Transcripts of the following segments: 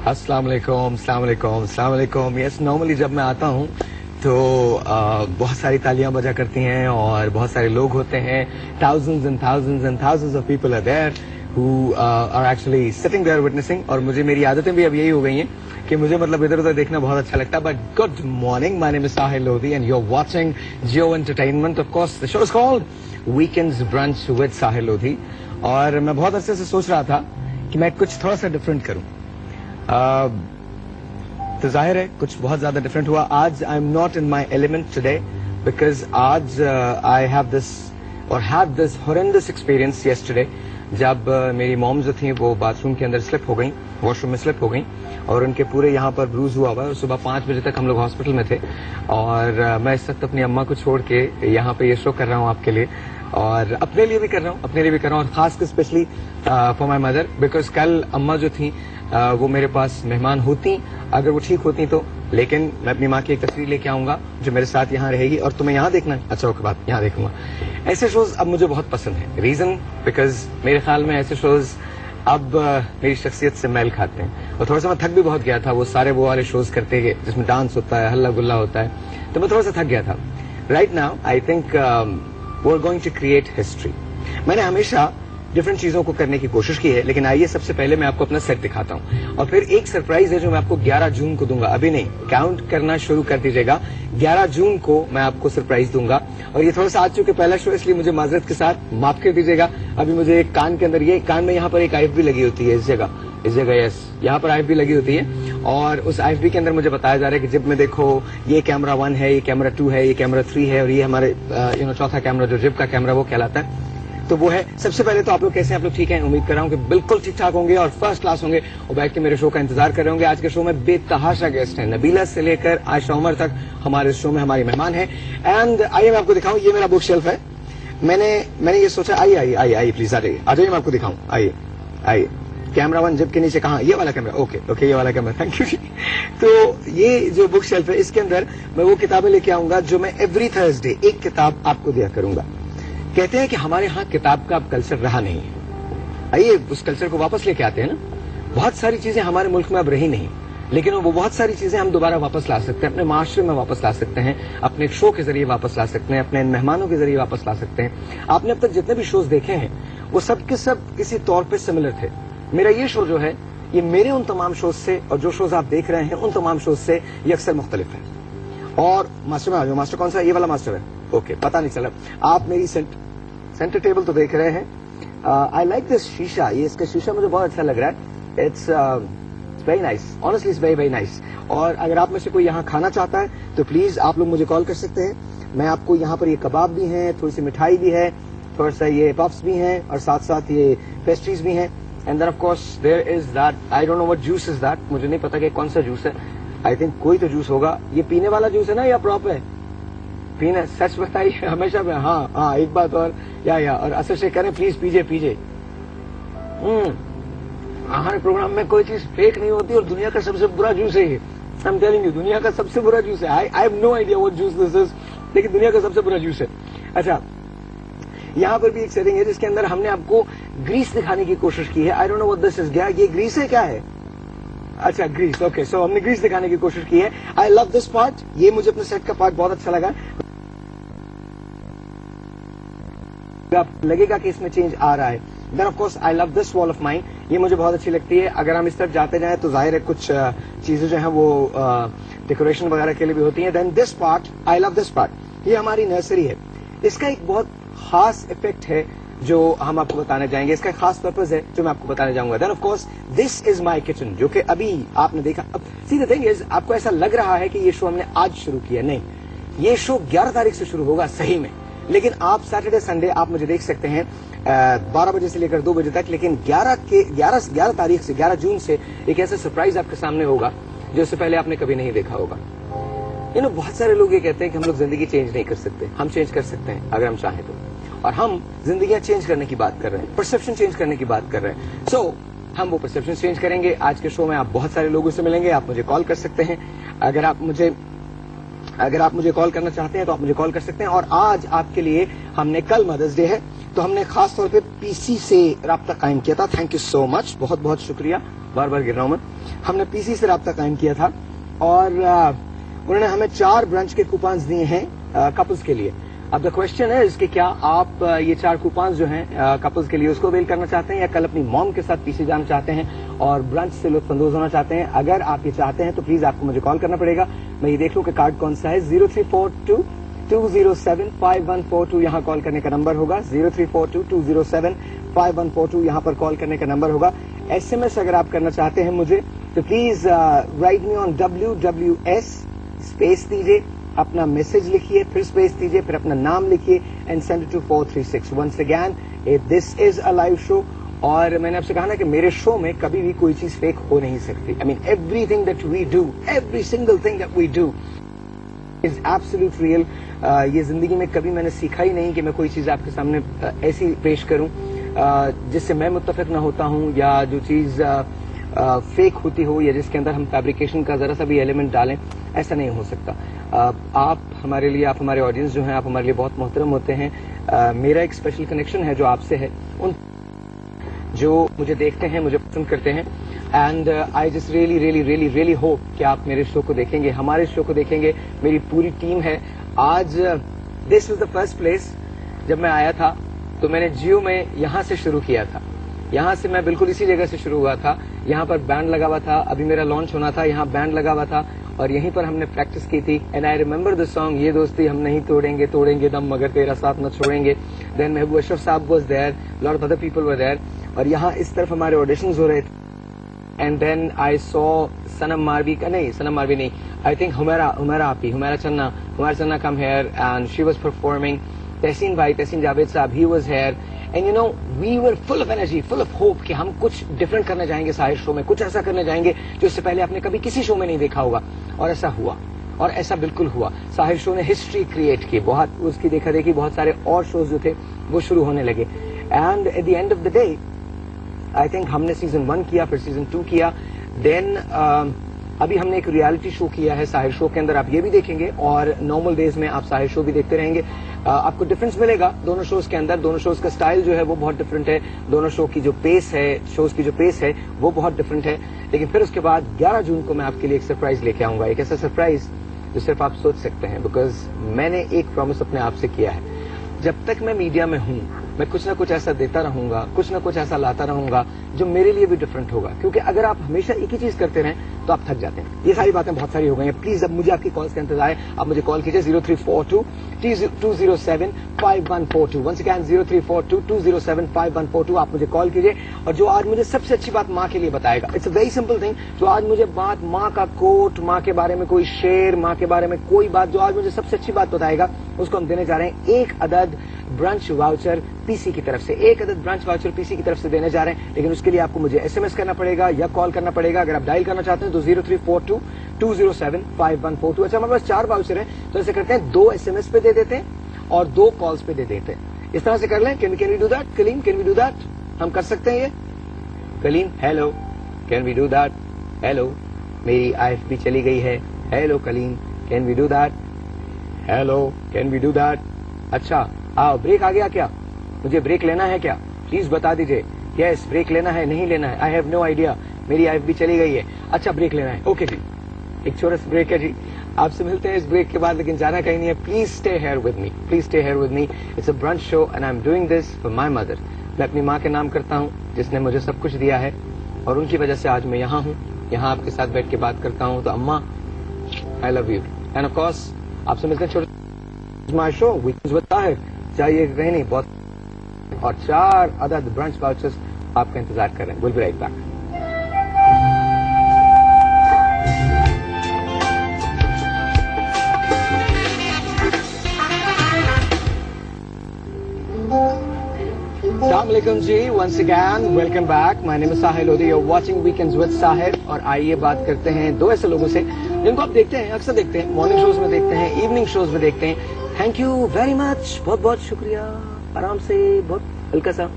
अस्सलाम वालेकुम। Yes, normally जब मैं आता हूँ तो बहुत सारी तालियां बजा करती हैं और बहुत सारे लोग होते हैं. thousands and thousands of people are there who are actually sitting there witnessing. और मुझे मेरी आदतें भी अब यही हो गई हैं कि मुझे मतलब इधर उधर देखना बहुत अच्छा लगता है. But good morning, my name is Sahil Lodhi and you are watching Jio entertainment. Of course the show is called weekends brunch with Sahil Lodhi. और मैं बहुत अच्छे से सोच रहा था कि मैं कुछ थोड़ा सा डिफरेंट करूं. तो जाहिर है कुछ बहुत ज्यादा डिफरेंट हुआ आज. I am not in my element today because आज I have this horrendous experience yesterday जब मेरी मॉम जो थी वो बाथरूम के अंदर स्लिप हो गई, वॉशरूम में स्लिप हो गई और उनके पूरे यहाँ पर ब्रूज हुआ हुआ. सुबह 5 बजे तक हम लोग हॉस्पिटल में थे और मैं इस वक्त अपनी अम्मा को छोड़ के यहाँ पे ये शो कर रहा हूँ आपके लिए और अपने लिए भी कर रहा हूँ और खास कर specially for my mother because कल अम्मा जो थी वो मेरे पास मेहमान होती अगर वो ठीक होती तो. लेकिन मैं अपनी माँ की एक तस्वीर लेके आऊंगा जो मेरे साथ यहाँ रहेगी और तुम्हें यहाँ देखना है. अच्छा ओके, बात यहाँ देखूंगा. ऐसे शोज अब मुझे बहुत पसंद है. रीजन बिकॉज मेरे ख्याल में ऐसे शोज अब मेरी शख्सियत से मैल खाते हैं. और थोड़ा सा मैं थक भी बहुत गया था वो सारे वो वाले शोज करते हैं जिसमें डांस होता है, हल्ला गुल्ला होता है, तो मैं थोड़ा सा थक गया था. Right now I think we are going to create history. मैंने हमेशा डिफरेंट चीजों को करने की कोशिश की है लेकिन आइए सबसे पहले मैं आपको अपना सेट दिखाता हूं और फिर एक सरप्राइज है जो मैं आपको 11 जून को दूंगा. अभी नहीं, काउंट करना शुरू कर दीजिएगा. 11 जून को मैं आपको सरप्राइज दूंगा और ये थोड़ा सा आज चुके पहला शो इसलिए मुझे माजरत के साथ माफ कर दीजिएगा. अभी मुझे एक कान के अंदर, ये कान में यहाँ पर एक आईएफबी लगी होती है इस जगह यस, यहाँ पर आईएफबी लगी होती है और उस आईएफबी के अंदर मुझे बताया जा रहा है कि जिब में देखो ये कैमरा 1 है, ये कैमरा 2 है, ये कैमरा 3 है और ये हमारे चौथा कैमरा जो जिब का कैमरा वो कहलाता है. तो वो है. सबसे पहले तो आप लोग कैसे हैं? आप लोग ठीक हैं? उम्मीद कर रहा हूं कि बिल्कुल ठीक ठाक होंगे और फर्स्ट क्लास होंगे और बैठ के मेरे शो का इंतजार कर रहे होंगे. आज के शो में बेतहाशा गेस्ट हैं. नबीला से लेकर आयशा उमर तक हमारे शो में हमारी मेहमान है. एंड आइए मैं आपको दिखाऊं, ये मेरा बुक शेल्फ है. मैंने ये सोचा आइए प्लीज आ जाइए मैं आपको दिखाऊं. आइए कैमरा 1 जिब के नीचे कहाँ? ये वाला कैमरा. ओके ये वाला कैमरा, थैंक यू. तो ये जो बुक शेल्फ है इसके अंदर मैं वो किताबें लेके आऊंगा जो मैं एवरी थर्सडे एक किताब आपको दिया करूंगा. कहते हैं कि हमारे यहाँ किताब का अब कल्चर रहा नहीं है. आइए उस कल्चर को वापस लेके आते हैं ना. बहुत सारी चीजें हमारे मुल्क में अब रही नहीं लेकिन वो बहुत सारी चीजें हम दोबारा वापस ला सकते हैं, अपने माशरे में वापस ला सकते हैं, अपने शो के जरिए वापस ला सकते हैं, अपने मेहमानों के जरिए वापस ला सकते हैं. आपने अब तक जितने भी शोज देखे हैं वो सब के सब किसी तौर पर सिमिलर थे. मेरा ये शो जो है ये मेरे उन तमाम शोज से और जो शोज आप देख रहे हैं उन तमाम शोज से ये अक्सर मुख्तलिफ है. और मास्टर में आ जाओ. मास्टर कौन सा? ये वाला मास्टर है. ओके, पता नहीं चला. आप मेरी सेंटर टेबल तो देख रहे हैं. आई लाइक दिस शीशा. ये इसका शीशा मुझे बहुत अच्छा लग रहा है. It's very nice, honestly it's very nice. और अगर आप में से कोई यहाँ खाना चाहता है तो प्लीज आप लोग मुझे कॉल कर सकते हैं. मैं आपको यहाँ पर ये कबाब भी हैं, थोड़ी सी मिठाई भी है, थोड़ा सा ये पफ्स भी हैं और साथ साथ ये पेस्ट्रीज भी हैं. And then of course there is that, I don't know what juice is that. मुझे नहीं पता कि कौन सा जूस है. आई थिंक कोई तो जूस होगा. ये पीने वाला जूस है ना या प्रॉप है? पीना, सच बताइए हमेशा में. हाँ एक बात और या और असर से करें प्लीज पीजिए. हमारे प्रोग्राम में कोई चीज फेक नहीं होती और दुनिया का सबसे बुरा जूस है ये. आई एम टेलिंग यू, दुनिया का सबसे बुरा जूस है. I have no idea what juice this is, लेकिन दुनिया का सबसे बुरा जूस है. अच्छा, यहाँ पर भी एक सेटिंग है जिसके अंदर हमने आपको ग्रीस दिखाने की कोशिश की है. आई don't know what this is. क्या ये ग्रीस है? क्या है? अच्छा ग्रीस. ओके, सो हमने ग्रीस दिखाने की कोशिश की है. आई लव दिस पार्ट. ये मुझे अपने सेट का पार्ट बहुत अच्छा लगा. आप लगेगा कि इसमें चेंज आ रहा है. Then of course I love this wall of mine. ये मुझे बहुत अच्छी लगती है. अगर हम इस तरफ जाते जाएं तो जाहिर है कुछ चीजें जो हैं वो डेकोरेशन वगैरह के लिए भी होती हैं. Then this part, I love this part. ये हमारी नर्सरी है. इसका एक बहुत खास इफेक्ट है जो हम आपको बताने जाएंगे. इसका एक खास पर्पज है जो मैं आपको बताने जाऊंगा. Then of course this is my kitchen जो कि अभी आपने देखा. अब सी द थिंग इज, आपको ऐसा लग रहा है कि ये शो हमने आज शुरू किया. नहीं, ये शो 11 तारीख से शुरू होगा सही में. लेकिन आप सैटरडे संडे आप मुझे देख सकते हैं 12 बजे से लेकर 2 बजे तक. लेकिन 11 तारीख से 11 जून से एक ऐसा सरप्राइज आपके सामने होगा जो इससे पहले आपने कभी नहीं देखा होगा. बहुत सारे लोग ये कहते हैं कि हम लोग जिंदगी चेंज नहीं कर सकते. हम चेंज कर सकते हैं अगर हम चाहें तो. और हम जिंदगियां चेंज करने की बात कर रहे हैं, परसेप्शन चेंज करने की बात कर रहे हैं. सो हम वो परसेप्शन चेंज करेंगे. आज के शो में आप बहुत सारे लोगों से मिलेंगे. आप मुझे कॉल कर सकते हैं. अगर आप मुझे कॉल करना चाहते हैं तो आप मुझे कॉल कर सकते हैं. और आज आपके लिए हमने, कल मदर्स डे है तो हमने खास तौर पे पीसी से राब्ता कायम किया था। थैंक यू सो मच, बहुत बहुत शुक्रिया, बार बार गिर रहा हूं मैं। हमने पीसी से राब्ता कायम किया था और उन्होंने हमें 4 ब्रंच के कूपन्स दिए हैं कपल्स के लिए। अब द क्वेश्चन है कि क्या आप ये 4 कूपन्स जो हैं कपल्स के लिए उसको अवेल करना चाहते हैं या कल अपनी मॉम के साथ पीछे जाना चाहते हैं और ब्रंच से लुत्फानंदोज होना चाहते हैं। अगर आप ये चाहते हैं तो प्लीज आपको मुझे कॉल करना पड़ेगा। मैं ये देख लूं कि कार्ड कौन सा है। 0342-207-5142 यहाँ कॉल करने का नंबर होगा। 0342-207-5142 यहाँ पर कॉल करने का नंबर होगा। SMS अगर आप करना चाहते हैं मुझे तो please right me on WWS, space दीजिए, अपना मैसेज लिखिए, फिर स्पेस दीजिए, फिर अपना नाम लिखिए and send it to 436। Once again this is a live show और मैंने आपसे कहा ना कि मेरे शो में कभी भी कोई चीज फेक हो नहीं सकती। I mean everything that we do, every single thing that we do is absolute real. ये जिंदगी में कभी मैंने सीखा ही नहीं कि मैं कोई चीज आपके सामने ऐसी पेश करूं जिससे मैं मुत्तफिक ना होता हूं या जो चीज फेक होती हो या जिसके अंदर हम फैब्रिकेशन का जरा सा भी एलिमेंट डालें, ऐसा नहीं हो सकता। आप हमारे लिए, आप हमारे ऑडियंस जो हैं, आप हमारे लिए बहुत मोहतरम होते हैं। मेरा एक स्पेशल कनेक्शन है जो आपसे है, उन जो मुझे देखते हैं, मुझे पसंद करते हैं and I just really hope कि आप मेरे शो को देखेंगे, हमारे शो को देखेंगे। मेरी पूरी टीम है। आज this was the first place. जब मैं आया था तो मैंने जियो में यहां से शुरू किया था। यहां से मैं बिल्कुल इसी जगह से शुरू हुआ था। यहां पर बैंड लगा हुआ था, अभी मेरा लॉन्च होना था, यहां बैंड लगा हुआ था और यहीं पर हमने प्रैक्टिस की थी। And I remember the song, ये दोस्ती हम नहीं तोड़ेंगे, तोड़ेंगे दम मगर तेरा साथ न छोड़ेंगे। Then Mehboob Ashraf sahab was there, lot of other people were there और यहाँ इस तरफ हमारे ऑडिशंस हो रहे थे। And then I saw Sanam Marvi का, नहीं सनम मारवी नहीं, I think Humaira Channa come here and she was performing. Tehseen भाई, Tehseen Javed sahab, he was here and you know we were full of energy, full of hope कि हम कुछ डिफरेंट करने जाएंगे साहिर शो में, कुछ ऐसा करने जाएंगे जो इससे पहले आपने कभी किसी शो में नहीं देखा होगा। और ऐसा हुआ और ऐसा बिल्कुल हुआ। साहिर शो ने हिस्ट्री क्रिएट की, बहुत उसकी देखा देखी बहुत सारे और शोज जो थे वो शुरू होने लगे। And at the end of the day I think हमने सीजन 1 किया, फिर सीजन 2 किया, देन अभी हमने एक रियलिटी शो किया है साहिर शो के अंदर, आप ये भी देखेंगे और नॉर्मल डेज में आप साहिर शो भी देखते रहेंगे। आपको डिफरेंस मिलेगा दोनों शोज के अंदर। दोनों शोज का स्टाइल जो है वो बहुत डिफरेंट है, दोनों शो की जो पेस है, शोज की जो पेस है वो बहुत डिफरेंट है। लेकिन फिर उसके बाद 11 जून को मैं आपके लिए एक सरप्राइज लेके आऊंगा, एक ऐसा सरप्राइज जो सिर्फ आप सोच सकते हैं। बिकॉज मैंने एक प्रॉमिस अपने आप से किया है, जब तक मैं मीडिया में हूं मैं कुछ ना कुछ ऐसा देता रहूंगा, कुछ ना कुछ ऐसा लाता रहूंगा जो मेरे लिए भी डिफरेंट होगा। क्योंकि अगर आप हमेशा एक ही चीज करते रहें तो आप थक जाते हैं। ये सारी बातें बहुत सारी हो गई हैं। प्लीज अब मुझे आपकी कॉल्स का इंतजार है, आप मुझे कॉल कीजिए 0342-207-5142। वंस अगेन 0342-207-5142 आप मुझे कॉल कीजिए। और जो आज मुझे सबसे अच्छी बात माँ के लिए बताएगा, it's a very simple thing, जो आज मुझे बात, माँ का कोट, माँ के बारे में कोई शेर, माँ के बारे में कोई बात, जो आज मुझे सबसे अच्छी बात बताएगा उसको हम देने जा रहे हैं एक अदद ब्रंच वाउचर पीसी की तरफ से, एक अदद ब्रंच वाउचर पीसी की तरफ से देने जा रहे हैं। लेकिन उसके लिए आपको मुझे SMS करना पड़ेगा या कॉल करना पड़ेगा। अगर आप डायल करना चाहते हैं तो 0342-207-5142। अच्छा, हमारे पास 4 वाउचर हैं तो ऐसे करते हैं 2 SMS पे दे देते हैं और 2 कॉल्स पे दे देते हैं। इस तरह से कर लें। Can we do that? Kaleem, can we do that? हम कर सकते हैं ये? Kaleem, hello, can we do that? Hello, मेरी IFB चली गई है। Hello Kaleem, can we do that? Hello, can we do that? अच्छा, आओ, ब्रेक आ गया क्या? मुझे ब्रेक लेना है क्या? प्लीज बता दीजिए। यस, ब्रेक लेना है, नहीं लेना है, आई हैव नो आइडिया, मेरी IFB चली गई है। अच्छा, ब्रेक लेना है, ओके जी, एक छोटा सा ब्रेक है जी, आपसे मिलते हैं इस ब्रेक के बाद, लेकिन जाना कहीं नहीं है। Please stay here with me, please stay here with me. It's a brunch show and I am doing this for my mother. मैं अपनी माँ के नाम करता हूँ जिसने मुझे सब कुछ दिया है और उनकी वजह से आज मैं यहाँ हूँ, यहाँ आपके साथ बैठ के बात करता हूँ। तो अम्मा, आई love you and of course आपसे मिलते हैं छोटे my show weekends with Tahir. चाहिए कहीं नहीं, बहुत और 4 अदद ब्रंच वाउचर्स आपका इंतजार कर रहे हैं। Will be right back. अस्सलाम वालेकुम जी, once again welcome back. My name is Sahil Lodhi, you are watching weekends with Sahir. और आइए बात करते हैं 2 ऐसे लोगों से जिनको आप देखते हैं, अक्सर देखते हैं, मॉर्निंग शोज में देखते हैं, इवनिंग शोज में देखते हैं। थैंक यू वेरी मच, बहुत बहुत शुक्रिया। आराम से, बहुत हल्का सा।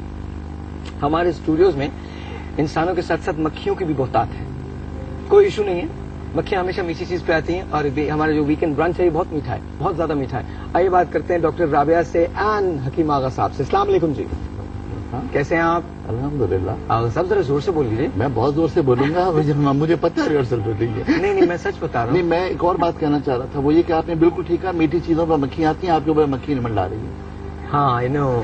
हमारे स्टूडियोज में इंसानों के साथ साथ मक्खियों की भी बहुतात है, कोई इशू नहीं है। मक्खियां हमेशा मीठी चीज पे आती हैं और हमारा जो वीकेंड ब्रंच है ये बहुत मीठा है, बहुत ज्यादा मीठा है। आइए बात करते हैं डॉक्टर राबिया से एंड हकीम आगा साहब से। अस्सलाम वालेकुम जी। हाँ? कैसे हैं आप? अल्हम्दुलिल्लाह। आगा साहब जरा जोर से बोल लीजिए। मैं बहुत जोर से बोलूंगा, मुझे पता है रिहर्सल हो रही है। नहीं मैं सच बता रहा नहीं, हूँ। मैं एक और बात कहना चाह रहा था, वो ये कि आपने बिल्कुल ठीक कहा, मीठी चीजों पर मक्खियां आती हैं, आपके ऊपर मक्खी नहीं मंडा रही है। हाँ आई नो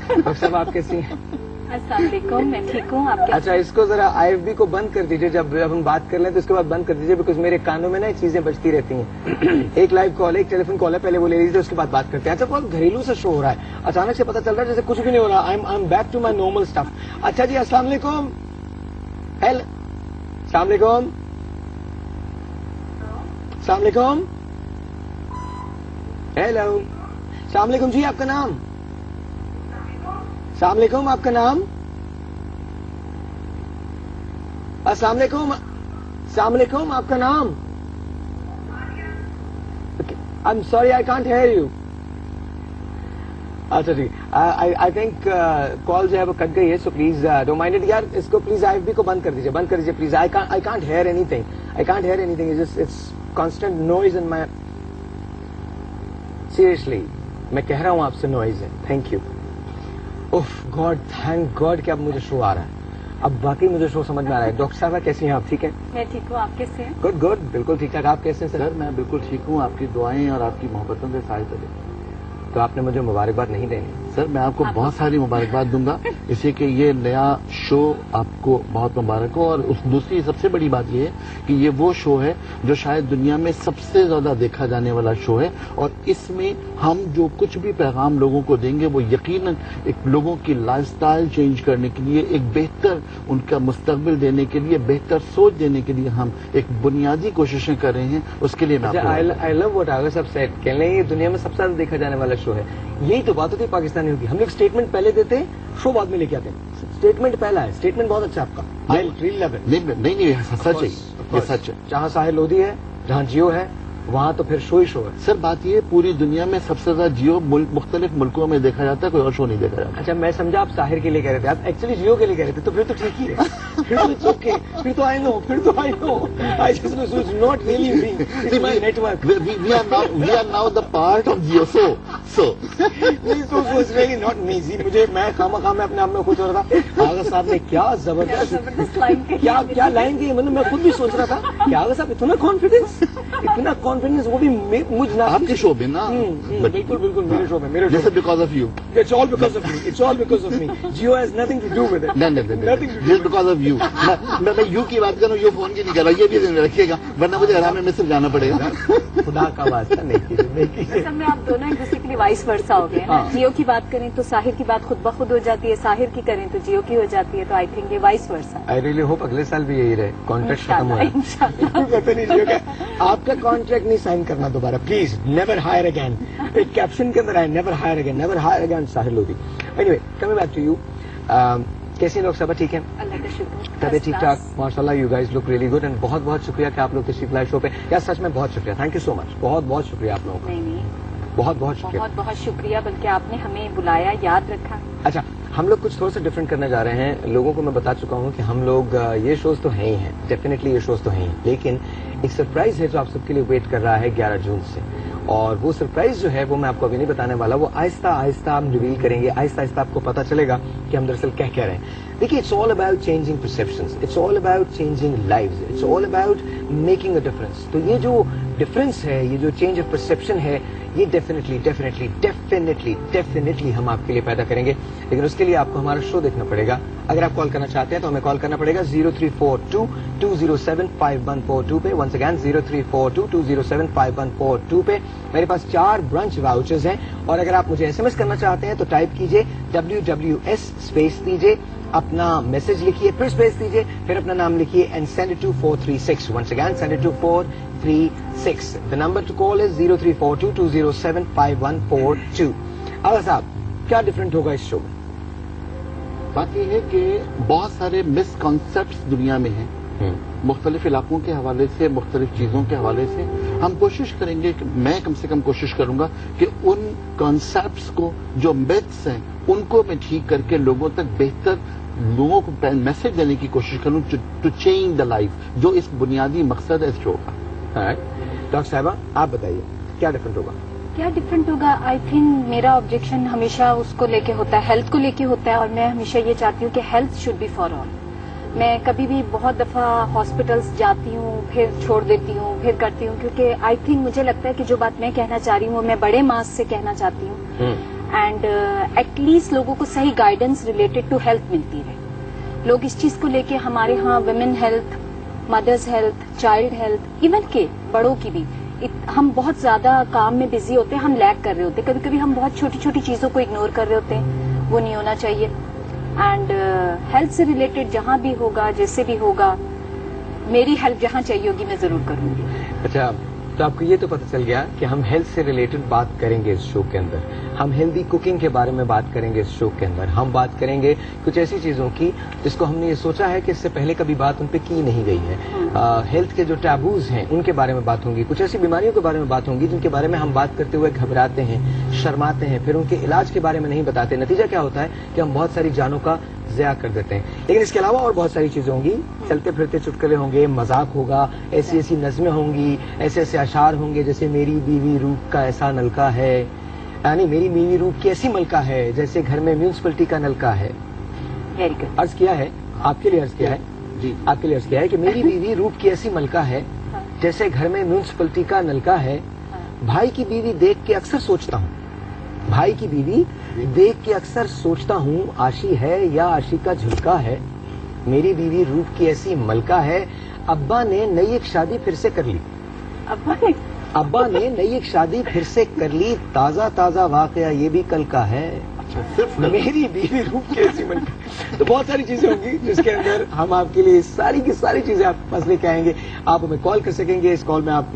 डॉक्टर साहब आप कैसी हैं? अस्सलाम वालेकुम, मैं ठीक हूँ। आप कैसे? अच्छा इसको जरा IFB को बंद कर दीजिए, जब हम बात कर लें तो उसके बाद बंद कर दीजिए, बिकॉज मेरे कानों में ना ये चीजें बजती रहती हैं। एक लाइव कॉल है, एक टेलीफोन कॉल है, पहले वो ले लीजिए उसके बाद बात करते हैं। अच्छा बहुत घरेलू सा शो हो रहा है, अचानक से पता चल रहा है जैसे कुछ भी नहीं हो रहा। I am back to my normal stuff. अच्छा जी अस्सलाम वालेकुम। अस्सलाम वालेकुम। अस्सलाम वालेकुम। हेलो अस्सलाम वालेकुम जी, आपका नाम? अस्सलाम वालेकुम, आपका नाम? अस्सलाम वालेकुम। अस्सलाम वालेकुम, आपका नाम? I am sorry I can't hear you. अच्छा जी, आई थिंक कॉल जो है वो कट गई है, so please don't mind it यार। इसको प्लीज IFB को बंद कर दीजिए please. I can't hear anything. It's constant noise in my, seriously मैं कह रहा हूं आपसे नॉइज है। Thank you. Oh God, thank God कि अब मुझे शो आ रहा है, अब वाकई मुझे शो समझ में आ रहा है। डॉक्टर साहब कैसी हैं आप? ठीक है? मैं ठीक हूँ, आप कैसे हैं? गुड बिल्कुल ठीक ठाक। आप कैसे हैं सर? सर मैं बिल्कुल ठीक हूँ, आपकी दुआएं और आपकी मोहब्बतों से साथ चले। तो आपने मुझे मुबारकबाद नहीं देनी? सर मैं आपको बहुत सारी मुबारकबाद दूंगा, इसलिए कि ये नया शो आपको बहुत मुबारक हो। और उस दूसरी सबसे बड़ी बात ये है कि ये वो शो है जो शायद दुनिया में सबसे ज्यादा देखा जाने वाला शो है, और इसमें हम जो कुछ भी पैगाम लोगों को देंगे वो यकीनन एक लोगों की लाइफस्टाइल चेंज करने के लिए, एक बेहतर उनका मुस्तकबिल देने के लिए, बेहतर सोच देने के लिए हम एक बुनियादी कोशिशें कर रहे हैं। उसके लिए मैं आई लव व्हाट आगा साहब सेड। कह रहे हैं ये दुनिया में सबसे ज्यादा देखा जाने वाला शो है। यही तो बात होती है पाकिस्तानियों की, हम लोग स्टेटमेंट पहले देते हैं, शो बाद में लेके आते हैं। स्टेटमेंट पहला है, स्टेटमेंट बहुत अच्छा आपका। I really love it. नहीं सच है, ये सच है। जहां साहिर लोधी है, जहां जियो है, वहां तो फिर शो ही शो है। सर बात ये पूरी दुनिया में सबसे ज्यादा जियो मुख्तलिफ मुल्कों में देखा जाता है, कोई और शो नहीं देखा जाता। अच्छा मैं समझा आप साहिर के लिए कह रहे थे, आप एक्चुअली जियो के लिए कह रहे थे, तो फिर तो ठीक ही है। फिर तो इट्स ओके, फिर तो I know I just know it's not really me, it's my network. We are now the part of Jio, so it's really not me. जी मुझे मैं खामा मैं अपने आप में खुश हो रहा था। आगा साहब ने क्या जबरदस्त लाइन क्या लाइन की, मतलब मैं खुद भी सोच रहा था कि आगा साहब इतना कॉन्फिडेंस, वो भी मुझ ना आपके शो में ना। बिल्कुल मेरे शो में, मेरे शो जैसे because of you, it's all because of me. Jio has nothing to do with it. Just because of you. मैं यू की बात करूँ, यू फोन की नहीं कर रहा, ये भी ध्यान रखिएगा, वरना मुझे हराम में मिस्र जाना पड़ेगा। खुदा का वास्ता नहीं कीजिए। सब में आप दोनों एक दूसरे के लिए वाइस वर्सा हो गए ना। जियो की बात करें तो साहिर की बात खुद ब खुद हो जाती है, साहिर की करें तो जियो की हो जाती है, तो आई थिंक ये vice versa. I really hope अगले साल भी यही रहे, कॉन्ट्रैक्ट खत्म हो इंशाल्लाह। पता नहीं जियो का आपका कॉन्ट्रैक्ट नहीं साइन करना दोबारा प्लीज, नेवर हायर अगेन। एक कैप्शन के अंदर है never hire again Sahir Lodhi. Anyway coming back to you, कैसे लोग सब ठीक हैं? अल्लाह का शुक्र, तबीयत ठीक ठाक माशाल्लाह। You guys look really good and बहुत बहुत शुक्रिया कि आप लोग तशरीफ लाए शो पे। यार सच में बहुत शुक्रिया, थैंक यू सो मच, बहुत बहुत शुक्रिया आप लोगों का, नहीं बहुत बहुत शुक्रिया। बहुत बहुत शुक्रिया, बल्कि आपने हमें बुलाया, याद रखा। अच्छा हम लोग कुछ थोड़ा सा डिफरेंट करने जा रहे हैं। लोगों को मैं बता चुका हूँ कि हम लोग ये शोज तो हैं ही हैं, डेफिनेटली ये शोज तो हैं ही, लेकिन एक सरप्राइज है जो आप सबके लिए वेट कर रहा है 11 जून से। और वो सरप्राइज जो है वो मैं आपको अभी नहीं बताने वाला, वो आहिस्ता आहिस्ता हम रिवील करेंगे, आहिस्ता आहिस्ता आपको पता चलेगा कि हम दरअसल कह रहे हैं। देखिए it's all about changing perceptions, it's all about changing lives, it's all about making a difference. तो ये जो डिफरेंस है, ये जो चेंज ऑफ परसेप्शन है, ये डेफिनेटली हम आपके लिए पैदा करेंगे, लेकिन उसके लिए आपको हमारा शो देखना पड़ेगा। अगर आप कॉल करना चाहते हैं तो हमें कॉल करना पड़ेगा 0342-207-5142 पे। वंस अगैन 0342-207-5142 पे। मेरे पास 4 ब्रंच वाउचर्स हैं, और अगर आप मुझे SMS करना चाहते हैं तो टाइप कीजिए WWS स्पेस दीजिए, अपना मैसेज लिखिए, फिर स्पेस दीजिए, फिर अपना नाम लिखिए and send it to 436। Once again send it to 436। The number to call is 0342-207-5142। Agha साहब क्या डिफरेंट होगा इस शो में? बात यह है कि बहुत सारे मिसकॉन्सेप्ट्स दुनिया में हैं मुख्तलिफ इलाकों के हवाले से, मुख्तलिफ चीज़ों के हवाले से हम कोशिश करेंगे कि मैं कम से कम कोशिश करूंगा कि उन कॉन्सेप्ट्स को, जो मिथ्स हैं, उनको मैं ठीक करके लोगों तक बेहतर लोगों को मैसेज देने की कोशिश करूं टू चेंज द लाइफ, जो इस बुनियादी मकसद है इस शो का। डॉक्टर साहिबा, आप बताइए क्या डिफरेंट होगा? क्या डिफरेंट होगा? आई थिंक मेरा ऑब्जेक्शन हमेशा उसको लेके होता है, हेल्थ को लेके होता है, और मैं हमेशा ये चाहती हूँ कि health should be for all. मैं कभी भी बहुत दफा हॉस्पिटल्स जाती हूँ, फिर छोड़ देती हूँ, फिर करती हूँ, क्योंकि आई थिंक मुझे लगता है कि जो बात मैं कहना चाह रही हूँ वो मैं बड़े मास से कहना चाहती हूँ, एंड एटलीस्ट लोगों को सही गाइडेंस रिलेटेड टू हेल्थ मिलती रहे। लोग इस चीज को लेके हमारे यहाँ women health, mothers health, child health, even के बड़ों की भी, हम बहुत ज्यादा काम में बिजी होते हैं, हम लैग कर रहे होते हैं, कभी कभी हम बहुत छोटी छोटी चीजों को इग्नोर कर रहे होते हैं, वो नहीं होना चाहिए। एंड हेल्थ से रिलेटेड जहां भी होगा, जैसे भी होगा, मेरी हेल्प जहां चाहिए होगी मैं जरूर करूंगी। अच्छा, तो आपको ये तो पता चल गया कि हम हेल्थ से रिलेटेड बात करेंगे इस शो के अंदर, हम हेल्दी कुकिंग के बारे में बात करेंगे इस शो के अंदर, हम बात करेंगे कुछ ऐसी चीजों की जिसको हमने ये सोचा है कि इससे पहले कभी बात उन पे की नहीं गई है। हेल्थ के जो टैबूज हैं उनके बारे में बात होंगी, कुछ ऐसी बीमारियों के बारे में बात होंगी जिनके बारे में हम बात करते हुए घबराते हैं, शर्माते हैं, फिर उनके इलाज के बारे में नहीं बताते। नतीजा क्या होता है कि हम बहुत सारी जानों का ज़या कर देते हैं। लेकिन इसके अलावा और बहुत सारी चीजें होंगी, चलते फिरते चुटकुले होंगे, मजाक होगा, ऐसी ऐसी नज़में होंगी, ऐसे ऐसे अशार होंगे जैसे मेरी बीवी रूप का ऐसा नलका है, यानी मेरी बीवी रूप की ऐसी मलका है जैसे घर में म्यूनिसिपैलिटी का नलका है। Very good. अर्ज किया है, आपके लिए अर्ज किया है जी, आपके लिए अर्ज किया है कि मेरी बीवी रूप की ऐसी मलका है जैसे घर में म्यूनिसिपैलिटी का नलका है। भाई की बीवी देख के अक्सर सोचता हूँ, भाई की बीवी देख के अक्सर सोचता हूँ, आशी है या आशी का झुलका है। मेरी बीवी रूप की ऐसी मलका है, अब्बा ने नई एक शादी फिर से कर ली। अब्बा ने नई एक शादी फिर से कर ली, ताजा ताजा वाकया ये भी कल का है। सिर्फ मेरी बीवी रूप की ऐसी मलका। तो बहुत सारी चीजें होंगी जिसके अंदर हम आपके लिए सारी की सारी चीजें आप पास लेके आएंगे। आप हमें कॉल कर सकेंगे, इस कॉल में आप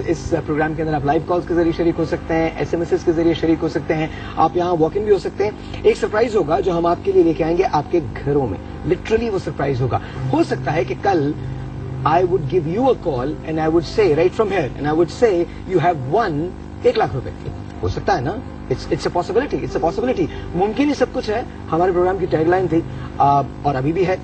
इस प्रोग्राम के अंदर आप लाइव कॉल्स के जरिए शरीक हो सकते हैं, एसएमएस के जरिए शरीक हो सकते हैं, आप यहाँ वॉक इन भी हो सकते हैं। एक सरप्राइज होगा जो हम आपके लिए लेके आएंगे आपके घरों में, लिटरली वो सरप्राइज होगा। हो सकता है कि कल I would give you a call and I would say right from here and I would say you have won 1 lakh रुपए। हो सकता है ना? It's a possibility, it's a possibility। मुमकिन ही सब कुछ है। हमारे प्रोग्राम की टैगलाइन थी और अभी भी है,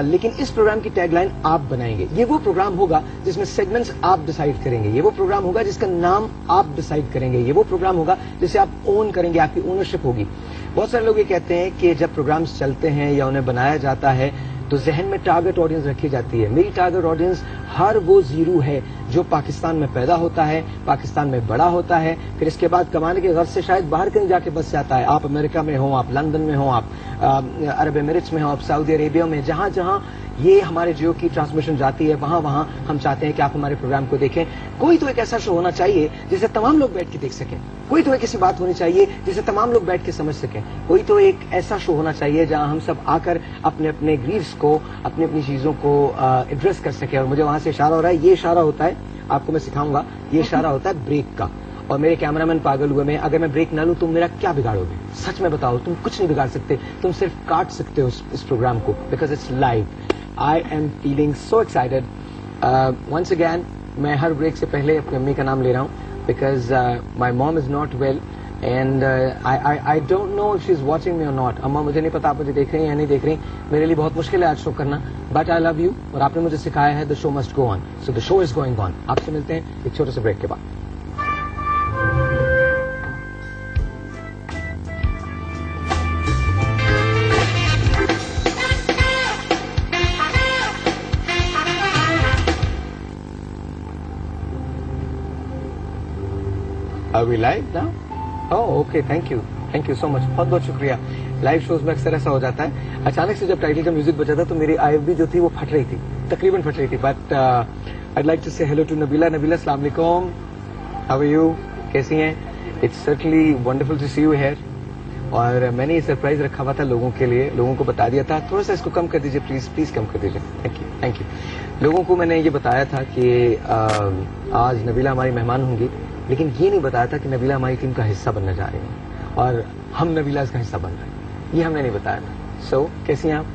लेकिन इस प्रोग्राम की टैगलाइन आप बनाएंगे। ये वो प्रोग्राम होगा जिसमें सेगमेंट्स आप डिसाइड करेंगे, ये वो प्रोग्राम होगा जिसका नाम आप डिसाइड करेंगे, ये वो प्रोग्राम होगा जिसे आप ओन करेंगे, आपकी ओनरशिप होगी। बहुत सारे लोग ये कहते हैं कि जब प्रोग्राम्स चलते हैं या उन्हें बनाया जाता है तो जहन में टारगेट ऑडियंस रखी जाती है। मेरी टारगेट ऑडियंस हर वो जीरू है जो पाकिस्तान में पैदा होता है, पाकिस्तान में बड़ा होता है, फिर इसके बाद कमाने के गर्ज से शायद बाहर कहीं जाके बस जाता है। आप अमेरिका में हो, आप लंदन में हो, आप अरब एमिरेट्स में हो, आप सऊदी अरेबिया में, जहां जहां ये हमारे जियो की ट्रांसमिशन जाती है वहां वहां हम चाहते हैं कि आप हमारे प्रोग्राम को देखें। कोई तो एक ऐसा शो होना चाहिए जिसे तमाम लोग बैठ के देख सकें, कोई तो एक ऐसी बात होनी चाहिए जिसे तमाम लोग बैठ के समझ सकें, कोई तो एक ऐसा शो होना चाहिए जहां हम सब आकर अपने अपने ग्रीव्स को, अपनी अपनी चीजों को एड्रेस कर सके। और मुझे वहां से इशारा हो रहा है, ये इशारा होता है, आपको मैं सिखाऊंगा, ये इशारा होता है ब्रेक का। और मेरे कैमरामैन पागल हुए में, अगर मैं ब्रेक ना लूं तुम मेरा क्या बिगाड़ोगे? सच में बताओ, तुम कुछ नहीं बिगाड़ सकते, तुम सिर्फ काट सकते हो इस प्रोग्राम को, because it's live. I am feeling so excited once again. मैं हर ब्रेक से पहले अपनी अम्मी का नाम ले रहा हूँ because my mom is not well and I don't know if she is watching मी और नॉट। अम्मा मुझे नहीं पता आप मुझे देख रही हैं या नहीं देख रही, मेरे लिए बहुत मुश्किल है आज शो करना, बट आई लव यू और आपने मुझे सिखाया है the show must go on, so the show is going on. आपसे मिलते हैं एक छोटे से ब्रेक के बाद। Are we live now? Oh, okay, thank you so much, बहुत बहुत शुक्रिया। लाइव शोज में अक्सर ऐसा हो जाता है, अचानक से जब टाइटल का म्यूजिक बजा था तो मेरी IFB जो थी वो फट रही थी, तकरीबन फट रही थी। But I'd like to say hello to Nabila. Nabila, अस्सलाम वालेकुम, how are you? कैसी हैं? It's certainly wonderful to see you here। और मैंने ये सरप्राइज रखा हुआ था लोगों के लिए, लोगों को बता दिया था, थोड़ा सा इसको कम कर दीजिए प्लीज, प्लीज कम कर दीजिए, थैंक यू। लोगों को मैंने ये बताया था कि आज नबीला हमारी मेहमान होंगी, लेकिन ये नहीं बताया था कि नबीला हमारी टीम का हिस्सा बनने जा रही हैं और हम नबीला इसका हिस्सा बन रहे हैं, ये हमने नहीं बताया था। सो कैसी हैं आप?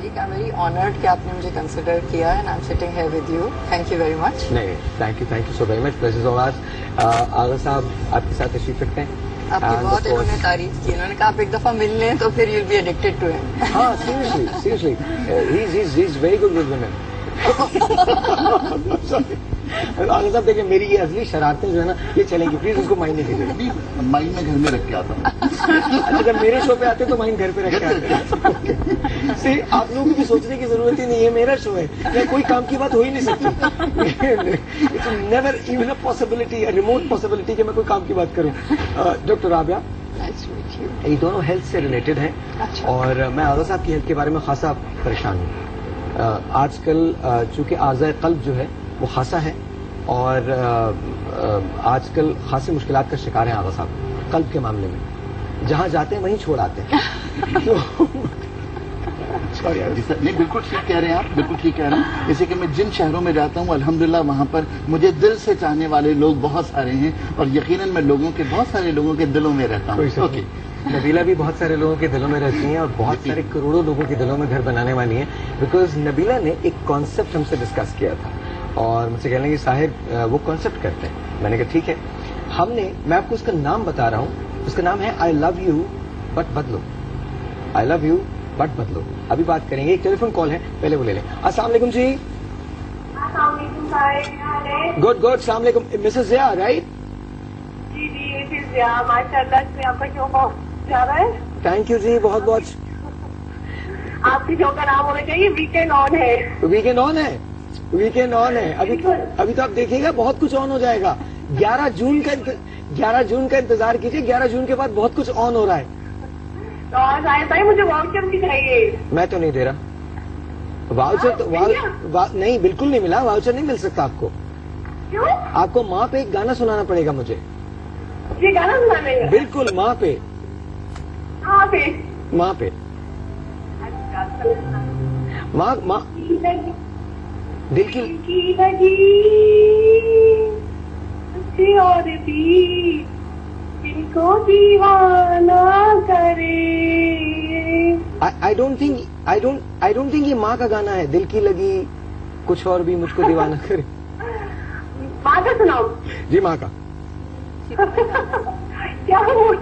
speak. I'm very honored कि आपने मुझे consider किया and I'm sitting here with you. Thank you very much. नहीं, thank you so very much, pleasure all ours. Agha sahab आपके साथ तशरीफ रखते हैं। आपकी And बहुत of course- इन्होंने तारीफ की, इन्होंने कहा आप एक दफा मिल लें तो फिर you'll be addicted to him. हाँ, seriously, he's very good with women. आगा साहब देखिए, मेरी ये असली शरारतें जो है ना, ये चलेंगी, प्लीज उसको माइंड नहीं कीजिएगा। अभी माइंड में घर में रख के आता हूँ। अच्छा, जब मेरे शो पे आते तो माइंड घर पे रख के आते हैं। See, आप लोगों को भी सोचने की जरूरत ही नहीं है, मेरा शो है, मैं कोई काम की बात हो ही नहीं सकती। It's never even a possibility, a remote possibility कि मैं कोई काम की बात करूं। Doctor Rabia, Nice to meet you. ये दोनों हेल्थ से रिलेटेड हैं अच्छा। और मैं आगा साहब की हेल्थ के बारे में खासा परेशान हूँ। आजकल चूंकि आज़ाए कल्ब जो है वो खासा है और आजकल खासी मुश्किलात का शिकार है आगा साहब कल्ब के मामले में। जहाँ जाते हैं वहीं छोड़ आते हैं। Sorry, जी सर, नहीं बिल्कुल ठीक कह रहे हैं आप, बिल्कुल ठीक कह रहे हैं। जैसे कि मैं जिन शहरों में जाता हूँ अल्हम्दुलिल्लाह वहाँ पर मुझे दिल से चाहने वाले लोग बहुत सारे हैं और यकीनन मैं बहुत सारे लोगों के दिलों में रहता कोई हूँ। शक नहीं। नबीला भी बहुत सारे लोगों के दिलों में रहती हैं और बहुत सारे करोड़ों लोगों के दिलों में घर बनाने वाली हैं, बिकॉज नबीला ने एक कॉन्सेप्ट हमसे डिस्कस किया था और मुझसे कहने लगी साहिर वो कॉन्सेप्ट करते हैं। मैंने कहा ठीक है। मैं आपको उसका नाम बता रहा हूँ, उसका नाम है आई लव यू बट बदलो। आई लव यू बट बदलो। अभी बात करेंगे, एक टेलीफोन कॉल है, पहले वो ले लें। अस्सलाम वालेकुम जी। गुड अस्सलाम वालेकुम, मिसेस जिया राइट? जी मिसेस जिया, माशाल्लाह से आपका शो बहुत जा रहा है। थैंक यू जी, बहुत बहुत। आपके शो का नाम होना चाहिए वीकेंड ऑन है। वीकेंड ऑन है, वीकेंड ऑन है। अभी तो आप देखिएगा बहुत कुछ ऑन हो जाएगा। 11 जून का इंतजार कीजिए, 11 जून के बाद बहुत कुछ ऑन हो रहा है। तो साहिब भाई मुझे वाउचर भी चाहिए। मैं तो नहीं दे रहा वाउचर, तो नहीं, बिल्कुल नहीं मिला, वाउचर नहीं मिल सकता आपको। क्यों? आपको माँ पे एक गाना सुनाना पड़ेगा मुझे। ये गाना सुनाने का? बिल्कुल माँ पे, कहाँ पे? माँ पे, अच्छा, चलो सुना। माँ दिल की की लगी किसी और भी जिनको दीवाना करे। आई डोंट थिंक ये माँ का गाना है। दिल की लगी कुछ और भी मुझको दीवाना करे। माँ का सुनाओ। जी माँ का। क्या बोल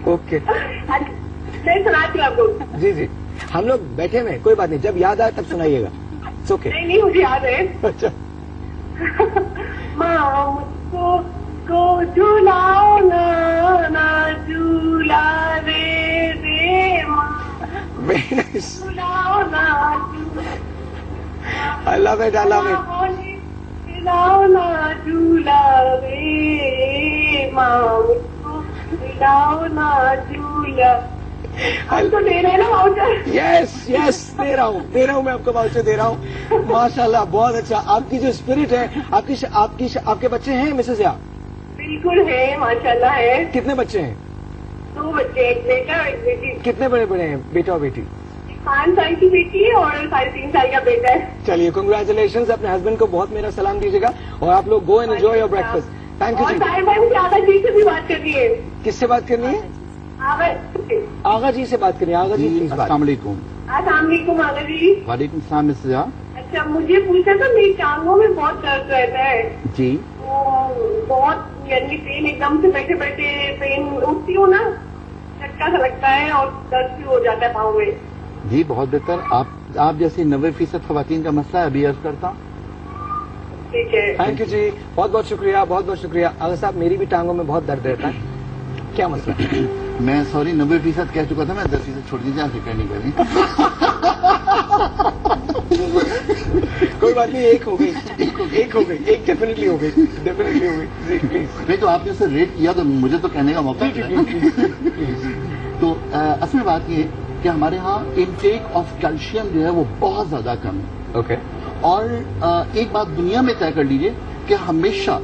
ओके मैं सुनाती हूँ आपको। जी हम लोग बैठे में, कोई बात नहीं, जब याद आए तब सुनाइएगा। It's okay. नहीं मुझे याद है। अच्छा। माँ मुझको झूलाओ ना झूला रे माँ, वेरी नाइस, झूलाओ ना आई लव इट, झूलाओ ना झूला रे माँ, मुझको झूलाओ ना झूला। आप तो दे रहे हैं ना वाउचर? यस दे रहा हूँ मैं आपको वाउचर दे रहा हूँ। माशाल्लाह बहुत अच्छा, आपकी जो स्पिरिट है। आपके बच्चे हैं मिसेस या? बिल्कुल है, माशाल्लाह है। कितने बच्चे हैं? 2 बच्चे, एक बेटा और एक बेटी। कितने बड़े हैं बेटा और बेटी? 5 साल की बेटी है और 3.5 साल का बेटा है। चलिए कंग्रेचुलेशन, अपने हस्बैंड को बहुत मेरा सलाम दीजिएगा और आप लोग go and enjoy your breakfast. Thank you और जी। साहिब भाई मुझे आगा जी से भी बात करनी है। किससे बात करनी है? आगा जी से बात करनी है। आगा जी जी प्लीज बात। अस्सलाम वालेकुम। अस्सलाम वालेकुम आगा जी। वालेकुम सलाम मिसेस जिया। अच्छा मुझे पूछा था, मेरी टांगों में बहुत दर्द रहता है। जी बहुत यानी पेन, एकदम से बैठे बैठे पेन, उठती हूँ ना झटका सा लगता है और दर्द भी हो जाता है पाँव में। जी बहुत बेहतर। आप जैसी 90% खवातीन का मसला है, अभी अर्ज करता हूँ। ठीक है। थैंक यू जी, बहुत शुक्रिया, बहुत शुक्रिया। आगा साहब मेरी भी टांगों में बहुत दर्द रहता है, क्या मसला है? मैं सॉरी 90% कह चुका था, मैं 10% छोड़ दीजिए, आप फिक्र नहीं करें। कोई बात नहीं, एक हो गई, एक डेफिनेटली हो गई। जी प्लीज। नहीं तो आपने उसे रेट किया तो मुझे तो कहने का मौका मिला। तो असल में बात ये है कि हमारे यहाँ इनटेक ऑफ कैल्शियम जो है वो बहुत ज्यादा कम है। ओके। और एक बात दुनिया में तय कर लीजिए कि हमेशा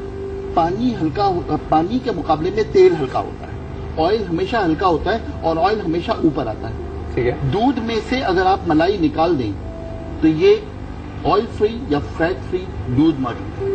पानी के मुकाबले में तेल हल्का होता है, ऑयल हमेशा हल्का होता है और ऑयल हमेशा ऊपर आता है। ठीक है। दूध में से अगर आप मलाई निकाल दें तो ये ऑयल फ्री या फैट फ्री दूध मौजूद है।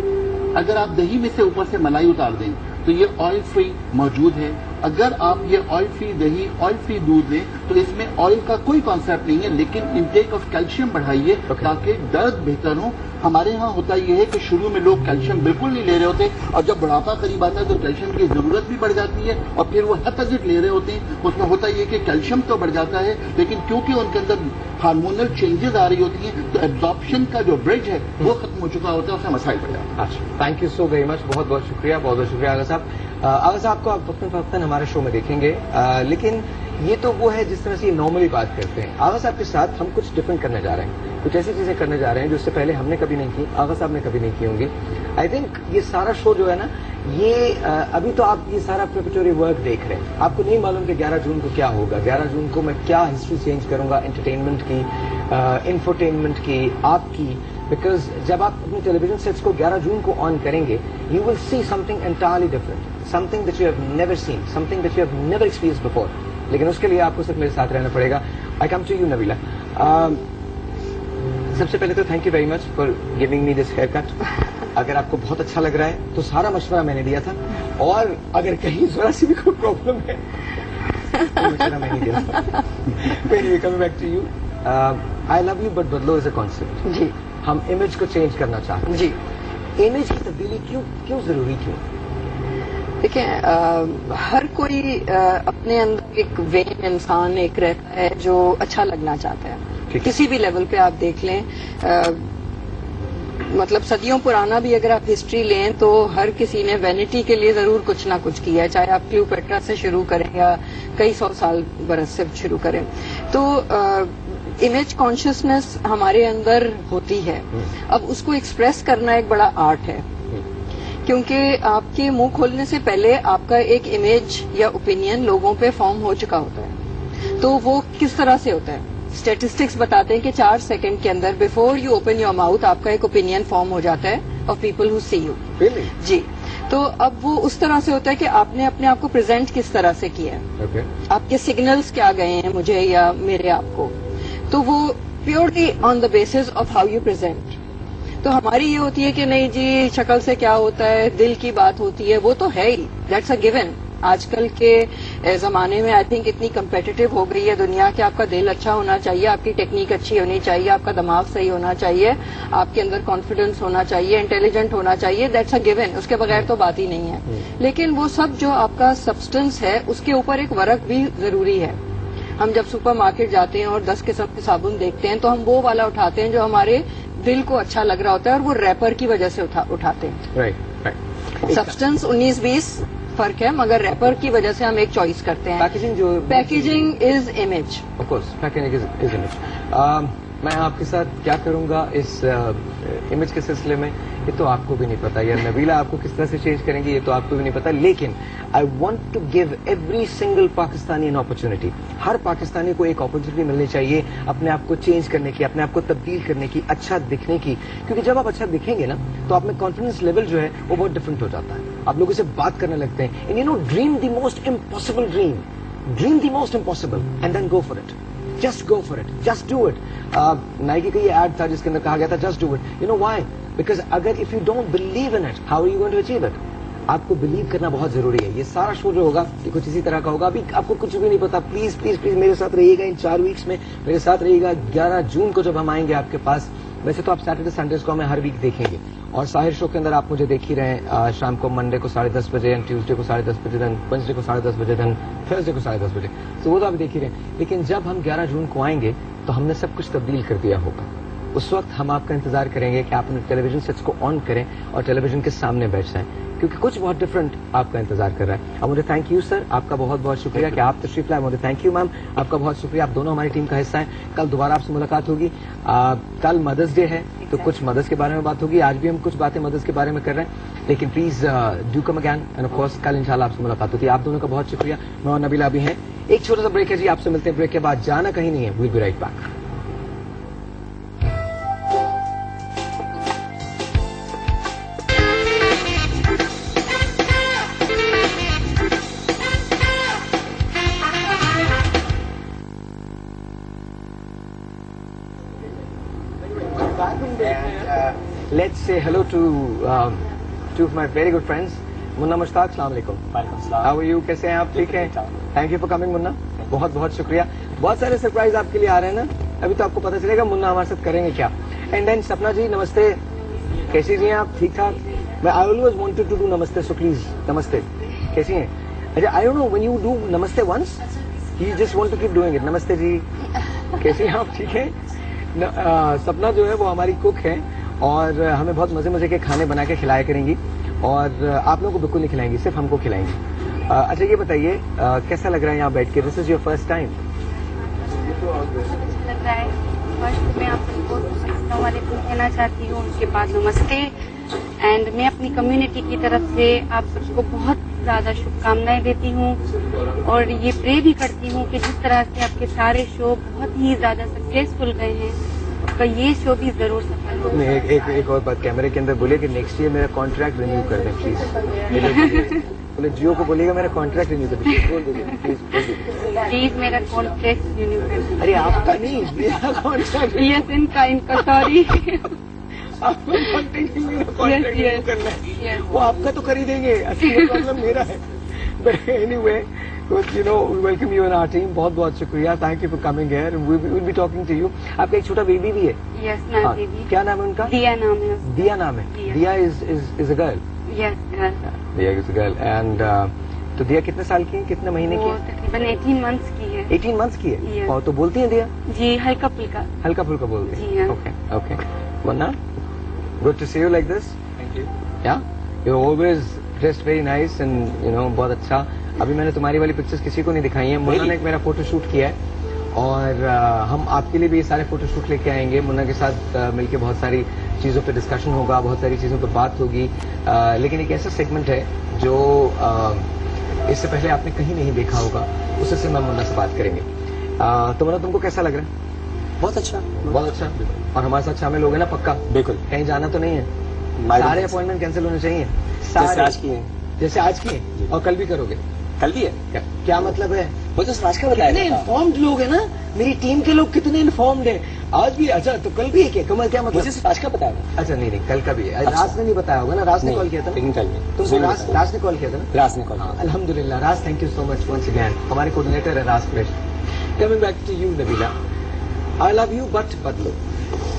अगर आप दही में से ऊपर से मलाई उतार दें तो ये ऑयल फ्री मौजूद है अगर आप ये ऑयल फ्री दही, ऑयल फ्री दूध लें तो इसमें ऑयल का कोई कॉन्सेप्ट नहीं है, लेकिन इंटेक ऑफ कैल्शियम बढ़ाइए ताकि दर्द बेहतर हो। हमारे यहाँ होता यह है कि शुरू में लोग कैल्शियम बिल्कुल नहीं ले रहे होते और जब बुढ़ापा करीब आता है तो कैल्शियम की जरूरत भी बढ़ जाती है और फिर वो हेपेजिट ले रहे होते हैं। उसमें होता यह कि कैल्शियम तो बढ़ जाता है लेकिन क्योंकि उनके अंदर हार्मोनल चेंजेस आ रही होती हैं तो एब्जॉर्प्शन का जो ब्रिज है वो खत्म हो चुका होता है, उसमें मसाइल बढ़ जाता है। अच्छा, thank you so very much, बहुत बहुत शुक्रिया, बहुत बहुत शुक्रिया आगा साहब। आगा साहब को आप वक्तन हमारे शो में देखेंगे, लेकिन ये तो वो है जिस तरह से नॉर्मली बात करते हैं। आगा साहब के साथ हम कुछ डिफरेंट करने जा रहे हैं, कुछ ऐसी चीजें करने जा रहे हैं जो इससे पहले हमने कभी नहीं की, आगा साहब ने कभी नहीं की होंगी। आई थिंक ये सारा शो जो है ना, ये अभी तो आप ये सारा प्रिपरेटरी वर्क देख रहे हैं, आपको नहीं मालूम कि 11 जून को क्या होगा। 11 जून को मैं क्या हिस्ट्री चेंज करूंगा एंटरटेनमेंट की, इंफोटेनमेंट की, आपकी। बिकॉज जब आप अपने टेलीविजन सेट्स को 11 जून को ऑन करेंगे, you will see something entirely different, something that you have never seen, something that you have never experience before. लेकिन उसके लिए आपको सिर्फ मेरे साथ रहना पड़ेगा। I come to you Nabeela. सबसे पहले तो thank you very much for giving me this haircut. अगर आपको बहुत अच्छा लग रहा है तो सारा मशवरा मैंने दिया था, और अगर कहीं जरा सी भी कोई प्रॉब्लम है तो मशवरा मैं नहीं दे रहा। Coming back to you, I love you but बदलो इज अ कॉन्सेप्ट। जी हम इमेज को चेंज करना चाहते हैं। जी इमेज की तब्दीली क्यों जरूरी क्यों? देखिए, हर कोई अपने अंदर एक वेन इंसान एक रहता है जो अच्छा लगना चाहता है। किसी भी लेवल पे आप देख लें, मतलब सदियों पुराना भी अगर आप हिस्ट्री लें तो हर किसी ने वैनिटी के लिए जरूर कुछ ना कुछ किया है, चाहे आप क्लियोपेट्रा से शुरू करें या कई सौ साल बरस से शुरू करें। तो इमेज कॉन्शियसनेस हमारे अंदर होती है। अब उसको एक्सप्रेस करना एक बड़ा आर्ट है, क्योंकि आपके मुंह खोलने से पहले आपका एक इमेज या ओपिनियन लोगों पे फॉर्म हो चुका होता है। तो वो किस तरह से होता है? स्टैटिस्टिक्स बताते हैं कि 4 सेकंड के अंदर before you open your mouth आपका एक ओपिनियन फॉर्म हो जाता है of people who see you. जी, तो अब वो उस तरह से होता है कि आपने अपने आप को प्रेजेंट किस तरह से किया है, आपके सिग्नल्स क्या गए हैं मुझे या मेरे आप को। तो वो purely on the basis of how you present. तो हमारी ये होती है कि नहीं जी, शक्ल से क्या होता है, दिल की बात होती है, वो तो है ही, दैट्स अ गिवन। आजकल के जमाने में आई थिंक इतनी कम्पिटिटिव हो गई है दुनिया कि आपका दिल अच्छा होना चाहिए, आपकी टेक्निक अच्छी होनी चाहिए, आपका दिमाग सही होना चाहिए, आपके अंदर कॉन्फिडेंस होना चाहिए, इंटेलिजेंट होना चाहिए, दैट्स अ गिवन, उसके बगैर तो बात ही नहीं है। लेकिन वो सब जो आपका सब्सटेंस है उसके ऊपर एक वर्क भी जरूरी है। हम जब सुपरमार्केट जाते हैं और 10 किस्म के साबुन देखते हैं तो हम वो वाला उठाते हैं जो हमारे दिल को अच्छा लग रहा होता है, और वो रैपर की वजह से उठाते हैं। राइट। सब्सटेंस 19-20 फर्क है, मगर रैपर की वजह से हम एक चॉइस करते हैं। Packaging is image, of course packaging is image. मैं आपके साथ क्या करूंगा इस इमेज के सिलसिले में, ये तो आपको भी नहीं पता, या नबीला आपको किस तरह से चेंज करेंगे ये तो आपको भी नहीं पता। लेकिन I want to give every single Pakistani an opportunity. हर पाकिस्तानी को एक अपॉर्चुनिटी मिलनी चाहिए अपने आप को चेंज करने की, अपने आप को तब्दील करने की, अच्छा दिखने की। क्योंकि जब आप अच्छा दिखेंगे ना तो आप में कॉन्फिडेंस लेवल जो है वो बहुत डिफरेंट हो जाता है। आप लोगों से बात करने लगते हैं, and you know, dream the most impossible dream the most impossible and then go for it. Just go for it, just do it. Nike का ये एड था जिसके अंदर कहा गया था just do it. You know why? Because अगर if you don't believe in it, how are you going to achieve it? आपको बिलीव करना बहुत जरूरी है। ये सारा शो जो होगा ये कुछ इसी तरह का होगा। अभी आपको कुछ भी नहीं पता, प्लीज प्लीज प्लीज मेरे साथ रहिएगा इन 4 वीक्स में, मेरे साथ रहिएगा। 11 जून को जब हम आएंगे आपके पास, वैसे तो आप सैटरडे संडेज को हमें हर वीक देखेंगे, और साहिर शो के अंदर आप मुझे देख ही रहे हैं शाम को, मंडे को 10:30 बजे, एंड ट्यूसडे को 10:30 बजे, देन वेडनेसडे को 10:30 बजे, देन थर्सडे को 10:30 बजे। तो वो तो आप देख ही रहे हैं। लेकिन जब हम 11 जून को आएंगे तो हमने सब कुछ तब्दील कर दिया होगा। उस वक्त हम आपका इंतजार करेंगे कि आप अपने टेलीविजन सेट्स को ऑन करें और टेलीविजन के सामने बैठ जाएं, क्योंकि कुछ बहुत डिफरेंट आपका इंतजार कर रहा है। अब मुझे थैंक यू सर, आपका बहुत बहुत शुक्रिया कि आप तशरीफ लाए। मुझे थैंक यू मैम, आपका बहुत शुक्रिया। आप दोनों हमारी टीम का हिस्सा हैं। कल दोबारा आपसे मुलाकात होगी। कल मदर्स डे है तो कुछ मदर्स के बारे में बात होगी। आज भी हम कुछ बातें मदर्स के बारे में कर रहे हैं, लेकिन please do come again, and of course कल इंशाल्लाह आपसे मुलाकात होती है। आप दोनों का बहुत शुक्रिया। मैं और नबीला भी हैं। एक छोटा सा ब्रेक है जी, आपसे मिलते हैं ब्रेक के बाद। जाना कहीं नहीं है, we'll be right back. Let's say hello to two of my very good friends, Munna Mushtaq, अस्सलाम वालेकुम। हाउ आर यू, कैसे हैं आप? ठीक हैं? Thank you for coming Munna, बहुत बहुत शुक्रिया। बहुत सारे सरप्राइज आपके लिए आ रहे हैं ना, अभी तो आपको पता चलेगा मुन्ना हमारे साथ करेंगे क्या। एंड देन सपना जी, नमस्ते, कैसी जी हैं आप? ठीक ठाक? मैं I always wanted to do namaste, so please namaste, कैसी हैं? अच्छा, I don't know when you do namaste once you just want to keep doing it. नमस्ते जी, कैसी हैं आप? ठीक है? सपना जो है वो हमारी कुक है और हमें बहुत मजे मजे के खाने बना के खिलाया करेंगी और आप लोगों को बिल्कुल नहीं खिलाएंगी, सिर्फ हमको खिलाएंगी। अच्छा ये बताइए कैसा लग रहा है यहाँ बैठ के? This is your first time? अच्छा लग रहा है। फर्स्ट मैं आप सबको अस्सलाम वालेकुम कहना चाहती हूँ, उसके बाद नमस्ते। एंड मैं अपनी कम्युनिटी की तरफ से आप सबको बहुत ज़्यादा शुभकामनाएं देती हूँ और ये प्रे भी करती हूँ कि जिस तरह से आपके सारे शो बहुत ही ज़्यादा सक्सेसफुल गए हैं, आपका ये शो भी ज़रूर सफल हो। एक और बात कैमरे के अंदर बोलिए कि नेक्स्ट ईयर मेरा कॉन्ट्रैक्ट रिन्यू कर दें प्लीज। बोले जियो को बोलिएगा मेरा कॉन्ट्रैक्ट रिन्यू कर दें, बोल दीजिए प्लीज। प्लीज मेरा कॉन्ट्रैक्ट रिन्यू कर दें। अरे आपका नहीं, मेरा कॉन्ट्रैक्ट। यस, इनका सॉरी। आपको कॉन्ट्रैक्ट रिन्यू करना है, वो आपका तो कर ही देंगे, असली प्रॉब्लम मेरा है। But anyway, you know, we welcome you in our team. बहुत बहुत शुक्रिया, thank you for coming here. We will be talking to you. आपका एक छोटा बेबी भी है? यस, ना बेबी। क्या नाम है उनका? दिया नाम है उसका। दिया नाम है? दिया। दिया is a girl. Yes, girl. दिया is a girl and तो दिया कितने साल की है, कितने महीने की वो है? तकरीबन 18 मंथ्स की है। 18 मंथ्स की है। Yes. और तो बोलती है दिया? जी, हल्का फुल्का। हल्का फुल्का बोलती है? जी हाँ। Okay okay. Munna, good to see you like this. Thank you. Yeah you always dressed very nice and you know बहुत अच्छा। अभी मैंने तुम्हारी वाली पिक्चर्स किसी को नहीं दिखाई है। मुन्ना ने एक मेरा फोटो शूट किया है और हम आपके लिए भी ये सारे फोटो शूट लेके आएंगे। मुन्ना के साथ मिलके बहुत सारी चीज़ों पे डिस्कशन होगा, बहुत सारी चीज़ों पे बात होगी। लेकिन एक ऐसा सेगमेंट है जो इससे पहले आपने कहीं नहीं देखा होगा, उससे मैं मुन्ना से बात करेंगे। तो मुन्ना, तुमको कैसा लग रहा है? बहुत अच्छा, बहुत अच्छा। और हमारे साथ शामिल हो गए ना पक्का? बिल्कुल। कहीं जाना तो नहीं है? सारे अपॉइंटमेंट कैंसिल होने चाहिए? जैसे आज की है। जैसे आज की है? और कल भी करोगे? कल भी है क्या मतलब है? वो तो राज का कितने बताया था। इन्फॉर्म्ड लोग हैं ना, मेरी टीम के लोग कितने इन्फॉर्म्ड हैं। आज भी? अच्छा, तो कल भी है क्या? कमल क्या मतलब? मुझे सिर्फ राज का बताया था। अच्छा नहीं, कल का भी है। अच्छा। राज ने नहीं बताया होगा ना? राज ने नहीं, कॉल किया था? लेकिन कल भी। तुमको राज ने कॉल किया था ना? राज ने कॉल हाँ, किया। अल्हम्दुलिल्लाह। Raj, thank you so much once again. हमारे कोऑर्डिनेटर है Raj fresh. Coming back to you Nabeela, I love you but बदलो,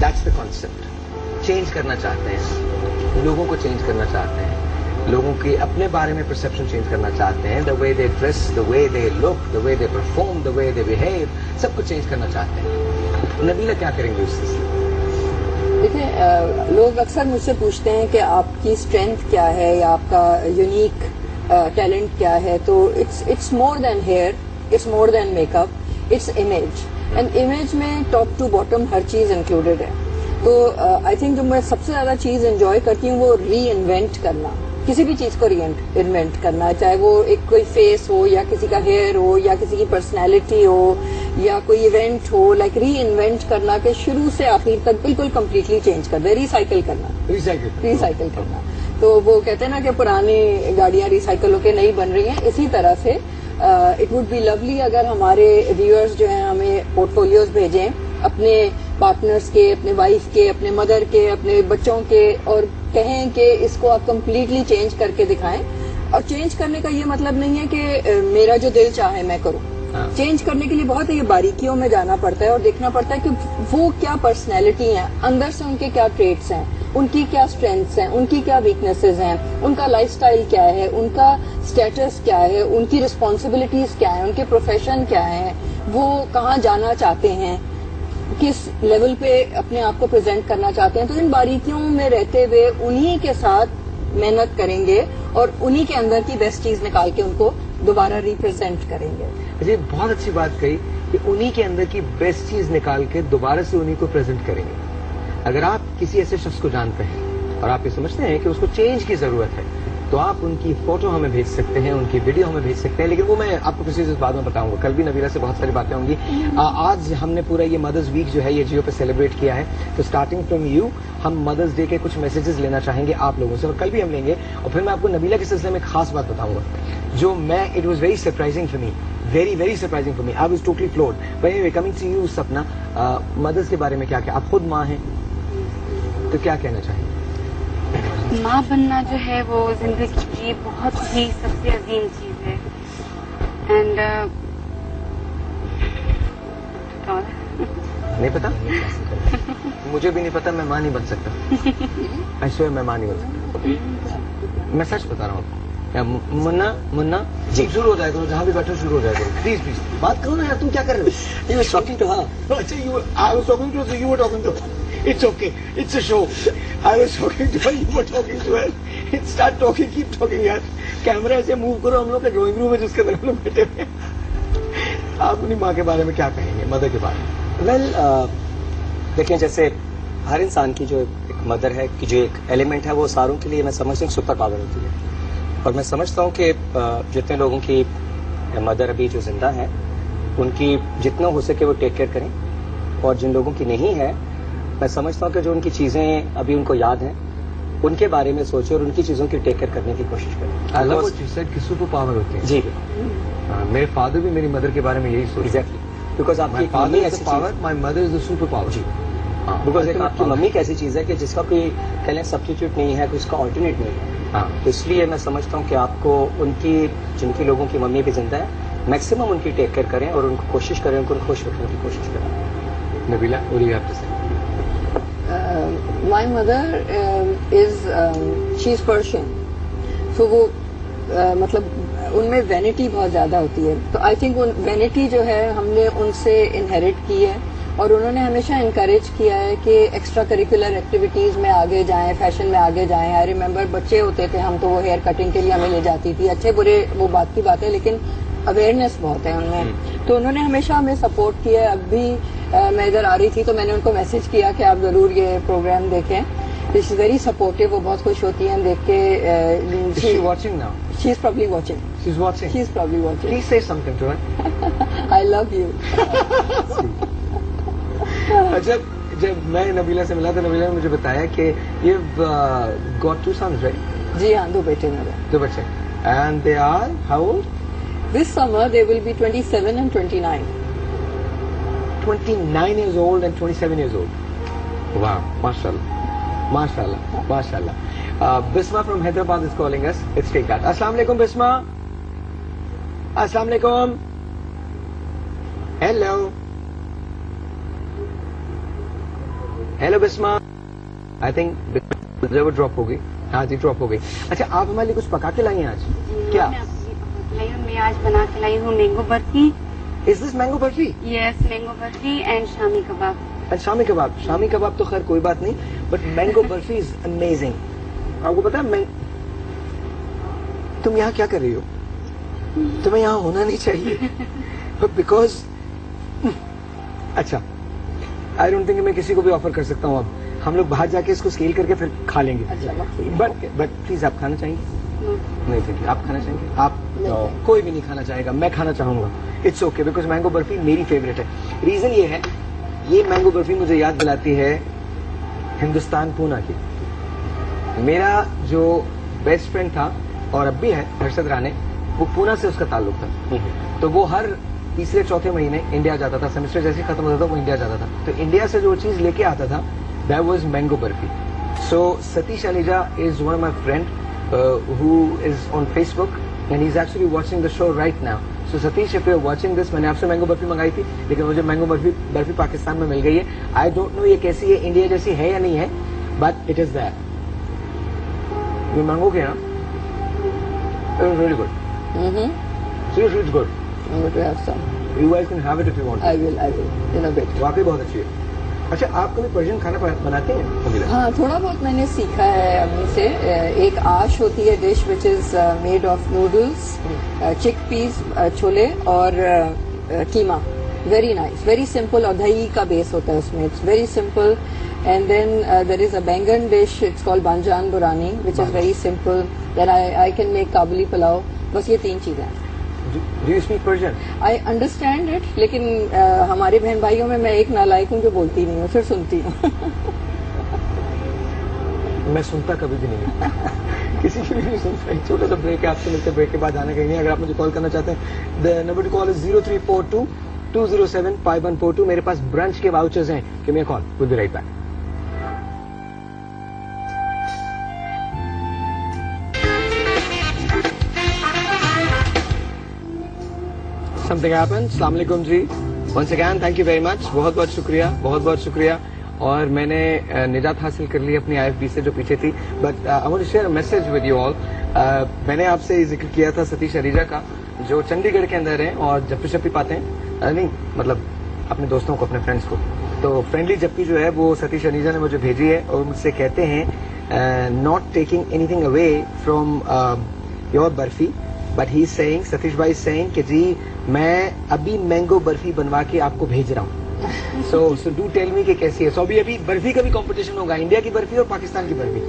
दैट्स द कॉन्सेप्ट। चेंज करना चाहते हैं, लोगों को चेंज करना चाहते हैं, लोगों के अपने बारे में परसेप्शन चेंज करना चाहते हैं। The way they dress, the way they look, the way they perform, the way they behave, सब कुछ चेंज करना चाहते हैं। नबीला क्या करेंगे उस चीज? देखिए, लोग अक्सर मुझसे पूछते हैं कि आपकी स्ट्रेंथ क्या है या आपका यूनिक टैलेंट क्या है। तो it's more than hair, it's more than makeup, it's image. And image में टॉप टू बॉटम हर चीज इंक्लूडेड है। तो आई थिंक जो मैं सबसे ज्यादा चीज एंजॉय करती हूँ वो री इन्वेंट करना, किसी भी चीज को री इन्वेंट करना, चाहे वो एक कोई फेस हो या किसी का हेयर हो या किसी की पर्सनैलिटी हो या कोई इवेंट हो। लाइक री इन्वेंट करना के शुरू से आखिर तक बिल्कुल कम्प्लीटली चेंज कर दे, रिसाइकिल करना। रिसाइकिल करना। तो वो कहते हैं ना कि पुरानी गाड़ियां रिसाइकिल होकर नई बन रही हैं, इसी तरह से इट वुड बी लवली अगर हमारे व्यूअर्स जो हैं हमें पोर्टफोलियोज भेजें अपने पार्टनर्स के, अपने वाइफ के, अपने मदर के, अपने बच्चों के, और कहें कि इसको आप कम्प्लीटली चेंज करके दिखाएं। और चेंज करने का ये मतलब नहीं है कि मेरा जो दिल चाहे मैं करूं। चेंज करने के लिए बहुत ही बारीकियों में जाना पड़ता है और देखना पड़ता है कि वो क्या पर्सनैलिटी है, अंदर से उनके क्या ट्रेट्स हैं, उनकी क्या स्ट्रेंथ्स हैं, उनकी क्या वीकनेसेस हैं, उनका लाइफस्टाइल क्या है, उनका स्टेटस क्या है, उनकी रिस्पॉन्सिबिलिटीज क्या है, उनके प्रोफेशन क्या है, वो कहाँ जाना चाहते हैं, किस लेवल पे अपने आप को प्रेजेंट करना चाहते हैं। तो इन बारीकियों में रहते हुए उन्हीं के साथ मेहनत करेंगे और उन्हीं के अंदर की बेस्ट चीज निकाल के उनको दोबारा रिप्रेजेंट करेंगे। जी, बहुत अच्छी बात कही कि उन्हीं के अंदर की बेस्ट चीज निकाल के दोबारा से उन्हीं को प्रेजेंट करेंगे। अगर आप किसी ऐसे शख्स को जानते हैं और आप ये समझते हैं कि उसको चेंज की जरूरत है, तो आप उनकी फोटो हमें भेज सकते हैं, उनकी वीडियो हमें भेज सकते हैं। लेकिन वो मैं आपको किसी चीज बाद में बताऊंगा। कल भी नबीला से बहुत सारी बातें होंगी। आज हमने पूरा ये मदर्स वीक जो है ये जियो पे सेलिब्रेट किया है। तो स्टार्टिंग फ्रॉम यू हम मदर्स डे के कुछ मैसेजेस लेना चाहेंगे आप लोगों से, और कल भी हम लेंगे। और फिर मैं आपको नबीला के सिलसिले में खास बात बताऊंगा जो मैं, it was very surprising for me, very very surprising for me. I was totally floored. But anyway, coming to you Sapna, mothers के बारे में क्या क्या, आप खुद माँ हैं तो क्या कहना चाहेंगे? माँ बनना जो है वो जिंदगी ये बहुत ही सबसे अजीम चीज है। एंड नहीं पता? मुझे भी नहीं पता, मैं मां नहीं बन सकता। ऐसे मैं मां नहीं बन सकता। मैं सच बता रहा हूँ। मुन्ना जी शुरू हो जाएगा, जहाँ भी बैठो शुरू हो जाएगा। प्लीज प्लीज बात करो ना यार, तुम क्या कर रहे हो? You were talking to her. अच्छा, I was talking to her, you were talking to her. It's okay, it's a show. I was talking to her, you were talking to her. Start talking, keep talking यार। Camera ऐसे move करो, हम लोग का drawing room है जिसके अंदर हम लोग बैठे हुए हैं। आप अपनी माँ के बारे में क्या कहेंगे, मदर के बारे में? वेल देखें, जैसे हर इंसान की जो एक मदर है, कि जो एक एलिमेंट है, वो सारों के लिए मैं समझता हूँ सुपर पावर होती है। और मैं समझता हूँ कि जितने लोगों की मदर अभी जो जिंदा है, उनकी जितना हो सके वो टेक केयर करें। और जिन लोगों की नहीं है, मैं समझता हूँ कि जो उनकी चीजें अभी उनको याद हैं, उनके बारे में सोचें और उनकी चीजों की टेक केयर करने की कोशिश करें। I love what you said कि सुपर पावर होते हैं। जी मेरे फादर भी मेरी मदर के बारे में यही सोचते हैं। एग्जैक्टली, बिकॉज आपकी माय एक फादर मम्मी इज ऐसी द चीज power, my mother is the super power. जी बिकॉज एक आपकी मम्मी एक ऐसी चीज है कि जिसका कोई कह लें सब्स्टिट्यूट नहीं है, कोई उसका ऑल्टरनेट नहीं है। हाँ, तो इसलिए मैं समझता हूँ कि आपको उनकी, जिनकी लोगों की मम्मी भी जिंदा है, मैक्सिमम उनकी टेक केयर करें और उनको कोशिश करें, उनको खुश रखने की कोशिश करें। Nabeela, what do you have to say? My mother she is Persian, so वो मतलब उनमें वैनिटी बहुत ज्यादा होती है। तो आई थिंक उन वैनिटी जो है हमने उनसे इनहेरिट की है, और उन्होंने हमेशा इनकरेज किया है कि एक्स्ट्रा करिकुलर एक्टिविटीज में आगे जाएं, फैशन में आगे जाएं। आई रिमेम्बर बच्चे होते थे हम, तो वो हेयर कटिंग के लिए हमें ले जाती थी। अच्छे बुरे वो बात की बात है, लेकिन अवेयरनेस बहुत है उनमें। तो उन्होंने हमेशा हमें सपोर्ट किया है। अब भी मैं इधर आ रही थी तो मैंने उनको मैसेज किया कि आप जरूर ये प्रोग्राम देखें। इज वेरी सपोर्टिव, वो बहुत खुश होती हैं देख के। Is she watching now? She is probably watching. She's watching. She is probably watching. Please say something to her. I love you. अच्छा, जब मैं नबीला से मिला तो नबीला ने मुझे बताया कि ये गॉट 2 sons, right? जी हाँ, 2 बेटे मेरे। 2 बच्चे। And they are how old? This summer they will be 27 and 29. 29 years old and 27 years old. Wow, mashallah. Mashallah, mashallah. Bisma from Hyderabad is calling us. Let's take that. Assalamu alaikum, Bisma. Assalamu alaikum. Hello. Hello, Bisma. I think जब drop हो गई। हाँ जी, drop हो गई। अच्छा, आप हमारे लिए कुछ पका के लाई हैं आज? क्या? मैं आज बना के लाई हूँ mango barfi. Is this mango barfi? Yes, mango barfi and shami kebab. Shami kebab. Shami kebab तो खैर कोई बात नहीं, but mango barfi is amazing. आपको पता है, तुम यहाँ क्या कर रही हो? तुम्हें यहाँ होना नहीं चाहिए, बिकॉज अच्छा, आई डोंट थिंक मैं किसी को भी ऑफर कर सकता हूँ। अब हम लोग बाहर जाके इसको स्केल करके फिर खा लेंगे। बट प्लीज आप खाना चाहेंगे? नहीं, थैंक यू। आप खाना चाहेंगे? आप कोई भी नहीं खाना चाहेगा, मैं खाना चाहूंगा। It's okay, because mango barfi मेरी फेवरेट है। रीजन ये है, ये मैंगो बर्फी मुझे याद दिलाती है हिंदुस्तान पूना की। मेरा जो बेस्ट फ्रेंड था और अब भी है, हर्षद राणे, वो पूना से उसका ताल्लुक था। तो वो हर तीसरे चौथे महीने इंडिया जाता था। सेमेस्टर जैसे खत्म होता था वो इंडिया जाता था। तो इंडिया से जो चीज लेके आता था, that was mango barfi. So Satish ELISA is one of my friend who is on Facebook and he's actually watching the show right now. So Satish, if you're watching this, मैंने आपसे मैंगो बर्फी मंगाई थी, लेकिन मुझे मैंगो बर्फी पाकिस्तान में मिल गई है। I don't know ये कैसी है, इंडिया जैसी है या नहीं है, but it is there. ये मैंगो के ना, it is really good. Seriously, it's good. I'm going to have some. You guys can have it if you want. I will in a bit. वाकई बहुत अच्छी है। अच्छा, आप कभी पर्शियन खाना बनाते हैं? हाँ, थोड़ा बहुत मैंने सीखा है अम्मी से। एक आश होती है dish which is made of noodles, chickpeas, chole और keema. Very nice, very simple, और दही का बेस होता है उसमें। It's very simple. And then there is a baingan dish, it's called banjan burani, which is very simple. Then I can make Kabuli pulao. बस ये 3 चीजें हैं। Do you speak Persian? I understand it, लेकिन हमारे बहन भाइयों में मैं एक नालायक हूँ जो बोलती नहीं हूँ, फिर सुनती हूँ। मैं सुनता कभी भी नहीं हूँ। किसी की भी नहीं सुनता। एक छोटा सा ब्रेक है, आपसे मिलते ब्रेक के बाद जाना कहीं नहीं। अगर आप मुझे कॉल करना चाहते हैं, the number to call is 0342 207 5142। मेरे पास ब्रंच के वाउचर्स हैं। कि मैं call will be right back. Something happened. अस्सलाम वालेकुम जी, once again thank you very much, बहुत बहुत शुक्रिया, बहुत बहुत शुक्रिया। और मैंने निजात हासिल कर ली अपनी IFB से जो पीछे थी। But I want to share a message with you all. मैंने आपसे जिक्र किया था सतीश अरीजा का, जो चंडीगढ़ के अंदर है और जप्पी शप्पी पाते हैं, नहीं मतलब अपने दोस्तों को, अपने फ्रेंड्स को। तो फ्रेंडली जप्पी जो है वो सतीश अरीजा ने मुझे भेजी है और मुझसे कहते हैं not taking anything away from your barfi, but he is saying, Satish भाई सेइंग कि जी मैं अभी मैंगो बर्फी बनवा के आपको भेज रहा हूँ। सो डू टेल मी कि कैसी है। सो अभी बर्फी का भी कंपटीशन होगा, इंडिया की बर्फी और पाकिस्तान की barfi.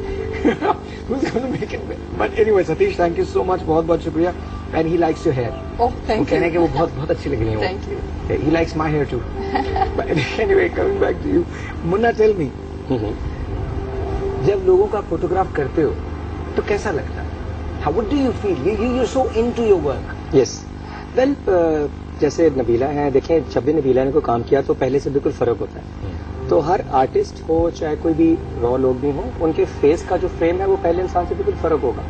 But anyway Satish, thank you so much, बहुत बहुत शुक्रिया। And he likes your hair. Oh thank वो यू। कहने के वो बहुत बहुत अच्छी लग रही है। Thank you. He likes my hair too. But anyway, coming back to you, Munna, tell me, जब लोगों का फोटोग्राफ करते हो तो कैसा लगता है? What do you feel? You're so into your work. Yes well, जैसे नबीला है, देखें जब भी नबीला ने कोई काम किया तो पहले से बिल्कुल फर्क होता है। तो हर आर्टिस्ट हो चाहे कोई भी रॉ लोग भी हो, उनके फेस का जो फ्रेम है वो पहले इंसान से बिल्कुल फर्क होगा।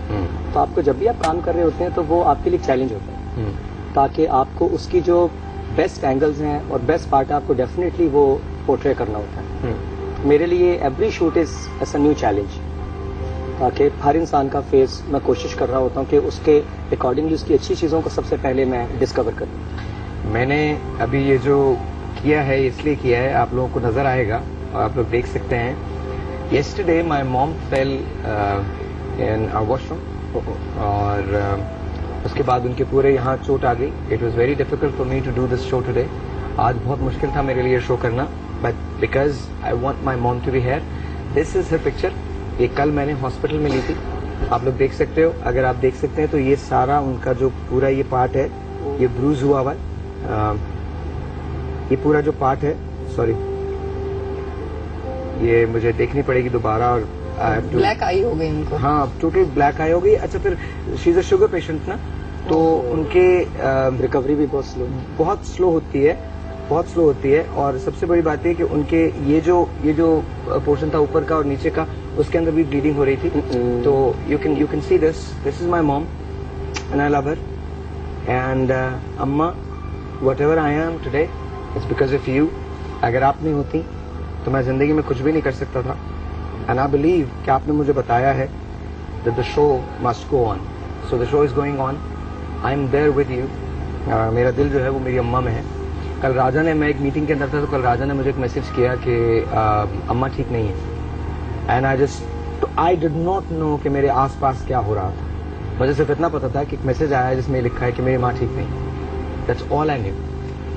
तो आपको जब भी आप काम कर रहे होते हैं तो वो आपके लिए चैलेंज होता है, ताकि आपको उसकी जो बेस्ट एंगल्स हैं और बेस्ट पार्ट है आपको डेफिनेटली वो पोर्ट्रे करना होता है। मेरे लिए every shoot is S a new challenge, ताकि हर इंसान का फेस मैं कोशिश कर रहा होता हूँ कि उसके अकॉर्डिंगली उसकी अच्छी चीज़ों को सबसे पहले मैं डिस्कवर करूँ। मैंने अभी ये जो किया है इसलिए किया है, आप लोगों को नजर आएगा और आप लोग देख सकते हैं। Yesterday my mom fell in our washroom और उसके बाद उनके पूरे यहाँ चोट आ गई। It was very difficult for me to do this show today. आज बहुत मुश्किल था मेरे लिए शो करना, but because I want my mom to be here. This is her picture. ये कल मैंने हॉस्पिटल में ली थी, आप लोग देख सकते हो। अगर आप देख सकते हैं तो ये सारा उनका जो पूरा ये पार्ट है ये ब्रूज हुआ हुआ है। ये पूरा जो पार्ट है, सॉरी ये मुझे देखनी पड़ेगी दोबारा। और ब्लैक आई हो गई उनको। हाँ, टोटल ब्लैक आई हो गई। अच्छा, फिर she is a sugar patient ना, तो उनके रिकवरी भी बहुत स्लो होती है, बहुत स्लो होती है। और सबसे बड़ी बात है कि उनके ये जो पोर्शन था ऊपर का और नीचे का, उसके अंदर भी ब्लीडिंग हो रही थी। तो you can see this is my mom and I love her. And amma, whatever I am today it's because of you. अगर आप नहीं होती तो मैं जिंदगी में कुछ भी नहीं कर सकता था। एंड आई बिलीव कि आपने मुझे बताया है that the show must go on. So the show is going on. I am there with you. मेरा दिल जो है वो मेरी अम्मा में है। कल राजा ने, मैं एक मीटिंग के अंदर था तो कल राजा ने मुझे एक मैसेज किया कि अम्मा ठीक नहीं है। And I did not know कि मेरे आसपास क्या हो रहा था। मुझे सिर्फ इतना पता था कि एक मैसेज आया जिसमें लिखा है कि मेरी माँ ठीक नहीं है। That's all I knew.